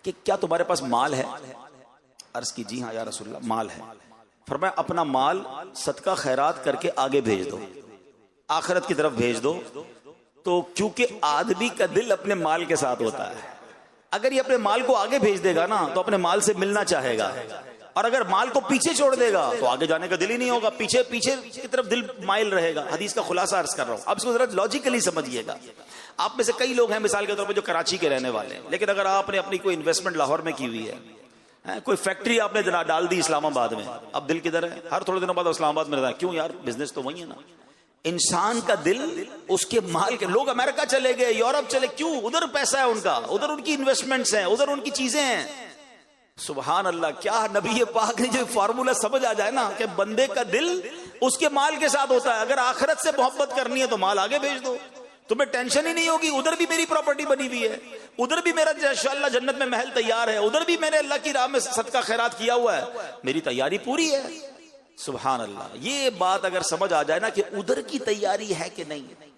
کہ کیا تمہارے پاس مال ہے؟ عرض کی جی ہاں یا رسول اللہ مال ہے۔ فرمایا اپنا مال صدقہ خیرات کر کے آگے بھیج دو، آخرت کی طرف بھیج دو، تو کیونکہ آدمی کا دل اپنے مال کے ساتھ ہوتا ہے، اگر یہ اپنے مال کو آگے بھیج دے گا نا تو اپنے مال سے ملنا چاہے گا، اور اگر مال کو پیچھے چھوڑ دے گا تو آگے جانے کا دل ہی نہیں ہوگا، پیچھے کی طرف دل مائل رہے گا۔ حدیث کا خلاصہ عرض کر رہا ہوں، اب اس کو ذرا لاجیکلی سمجھیے گا۔ آپ میں سے کئی لوگ ہیں مثال کے طور پہ جو کراچی کے رہنے والے ہیں، لیکن اگر آپ نے اپنی کوئی انویسٹمنٹ لاہور میں کی ہوئی ہے، کوئی فیکٹری آپ نے ڈال دی اسلام آباد میں، اب دل کدھر ہے؟ ہر تھوڑے دنوں بعد اسلام آباد میں رہتا ہے، کیوں یار بزنس تو وہی ہے نا۔ انسان کا دل اس کے مال کے، لوگ امریکہ چلے گئے، یورپ چلے، کیوں؟ ادھر پیسہ ہے ان کا، ادھر ان کی انویسٹمنٹس ہیں، ادھر ان کی چیزیں ہیں۔ سبحان اللہ، کیا نبی پاک نے جو فارمولہ سمجھ آ جائے نا کہ بندے کا دل اس کے مال کے ساتھ ہوتا ہے، اگر آخرت سے محبت کرنی ہے تو مال آگے بھیج دو، تمہیں ٹینشن ہی نہیں ہوگی، ادھر بھی میری پراپرٹی بنی ہوئی ہے، ادھر بھی میرا انشاءاللہ جنت میں محل تیار ہے، ادھر بھی میں نے اللہ کی راہ میں صدقہ خیرات کیا ہوا ہے، میری تیاری پوری ہے۔ سبحان اللہ، یہ بات اگر سمجھ آ جائے نا کہ ادھر کی تیاری ہے کہ نہیں۔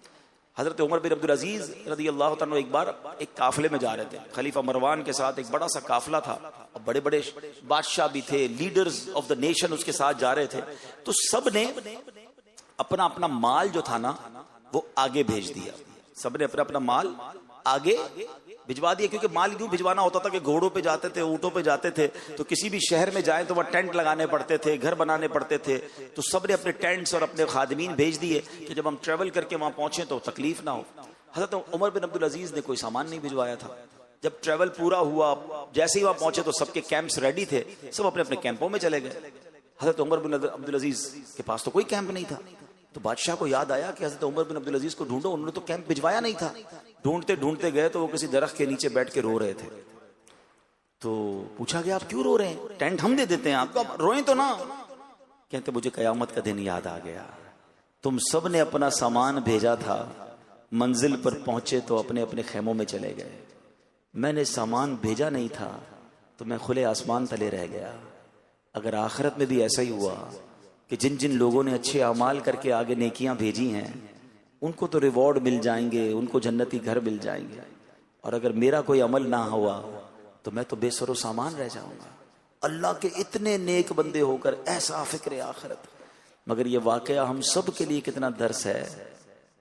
حضرت عمر بن عبدالعزیز رضی اللہ تعالیٰ ایک بار ایک قافلے میں جا رہے تھے، خلیفہ مروان کے ساتھ ایک بڑا سا قافلہ تھا، اور بڑے بڑے بادشاہ بھی تھے، لیڈرز آف دا نیشن اس کے ساتھ جا رہے تھے، تو سب نے اپنا اپنا مال جو تھا نا وہ آگے بھیج دیا، سب نے اپنا اپنا مال آگے بھجوا دیا، کیونکہ مال یوں بھجوانا ہوتا تھا کہ گھوڑوں پہ جاتے تھے، اونٹوں پہ جاتے تھے، تو کسی بھی شہر میں جائیں تو وہ ٹینٹ لگانے پڑتے تھے، گھر بنانے پڑتے تھے، تو سب نے اپنے ٹینٹس اور اپنے خادمین بھیج دیے کہ جب ہم ٹریول کر کے وہاں پہنچیں تو تکلیف نہ ہو۔ حضرت عمر بن عبدالعزیز نے کوئی سامان نہیں بھجوایا تھا، جب ٹریول پورا ہوا جیسے ہی وہاں پہنچے تو سب کے کیمپس ریڈی تھے، سب اپنے اپنے کیمپوں میں چلے گئے۔ حضرت عمر بن عبدالعزیز کے پاس تو کوئی کیمپ نہیں تھا، تو بادشاہ کو یاد آیا کہ حضرت عمر بن عبدالعزیز کو ڈھونڈو، انہوں نے تو کیمپ بھجوایا نہیں تھا۔ ڈھونڈتے ڈھونڈتے گئے تو وہ کسی درخت کے نیچے بیٹھ کے رو رہے تھے، تو پوچھا گیا آپ کیوں رو رہے ہیں؟ ٹینٹ ہم دے دیتے ہیں آپ کو، آپ روئیں تو نہ۔ کہتے مجھے قیامت کا دن یاد آ گیا، تم سب نے اپنا سامان بھیجا تھا، منزل پر پہنچے تو اپنے اپنے خیموں میں چلے گئے، میں نے سامان بھیجا نہیں تھا تو میں کھلے آسمان تلے رہ گیا۔ اگر آخرت میں بھی ایسا ہی ہوا کہ جن جن لوگوں نے اچھے اعمال کر کے آگے نیکیاں بھیجی ہیں ان کو تو ریوارڈ مل جائیں گے، ان کو جنتی گھر مل جائیں گے، اور اگر میرا کوئی عمل نہ ہوا تو میں تو بے سر و سامان رہ جاؤں گا۔ اللہ کے اتنے نیک بندے ہو کر ایسا فکر آخرت، مگر یہ واقعہ ہم سب کے لیے کتنا درس ہے۔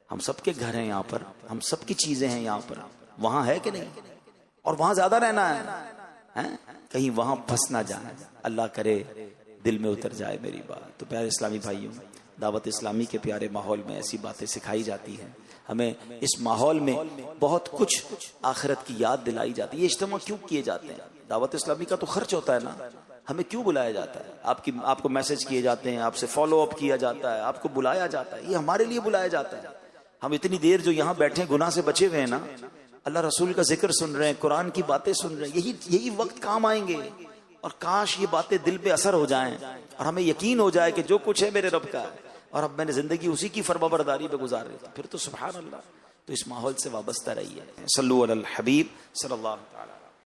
ہم سب کے گھر ہیں یہاں پر، ہم سب کی چیزیں ہیں یہاں پر، وہاں ہے کہ نہیں؟ اور وہاں زیادہ رہنا ہے، کہیں وہاں پھنس نہ جائیں، اللہ کرے دل میں اتر جائے میری بات۔ تو پیارے اسلامی بھائیوں، دعوت اسلامی کے پیارے ماحول میں ایسی باتیں سکھائی جاتی ہیں، ہمیں اس ماحول میں بہت کچھ آخرت کی یاد دلائی جاتی ہے۔ یہ اجتماع کیوں کیے جاتے ہیں؟ دعوت اسلامی کا تو خرچ ہوتا ہے نا، ہمیں کیوں بلایا جاتا ہے؟ آپ کو میسج کیے جاتے ہیں، آپ سے فالو اپ کیا جاتا ہے، آپ کو بلایا جاتا ہے، یہ ہمارے لیے بلایا جاتا ہے۔ ہم اتنی دیر جو یہاں بیٹھے گناہ سے بچے ہوئے ہیں نا، اللہ رسول کا ذکر سن رہے ہیں، قرآن کی باتیں سن رہے ہیں، یہی وقت کام آئیں گے، اور کاش یہ باتیں دل پہ اثر ہو جائیں اور ہمیں یقین ہو جائے کہ جو کچھ ہے میرے رب کا ہے، اور اب میں نے زندگی اسی کی فرمانبرداری پہ گزار رہی تھی، پھر تو سبحان اللہ۔ تو اس ماحول سے وابستہ رہیے، صلو علی الحبیب صلی اللہ تعالی۔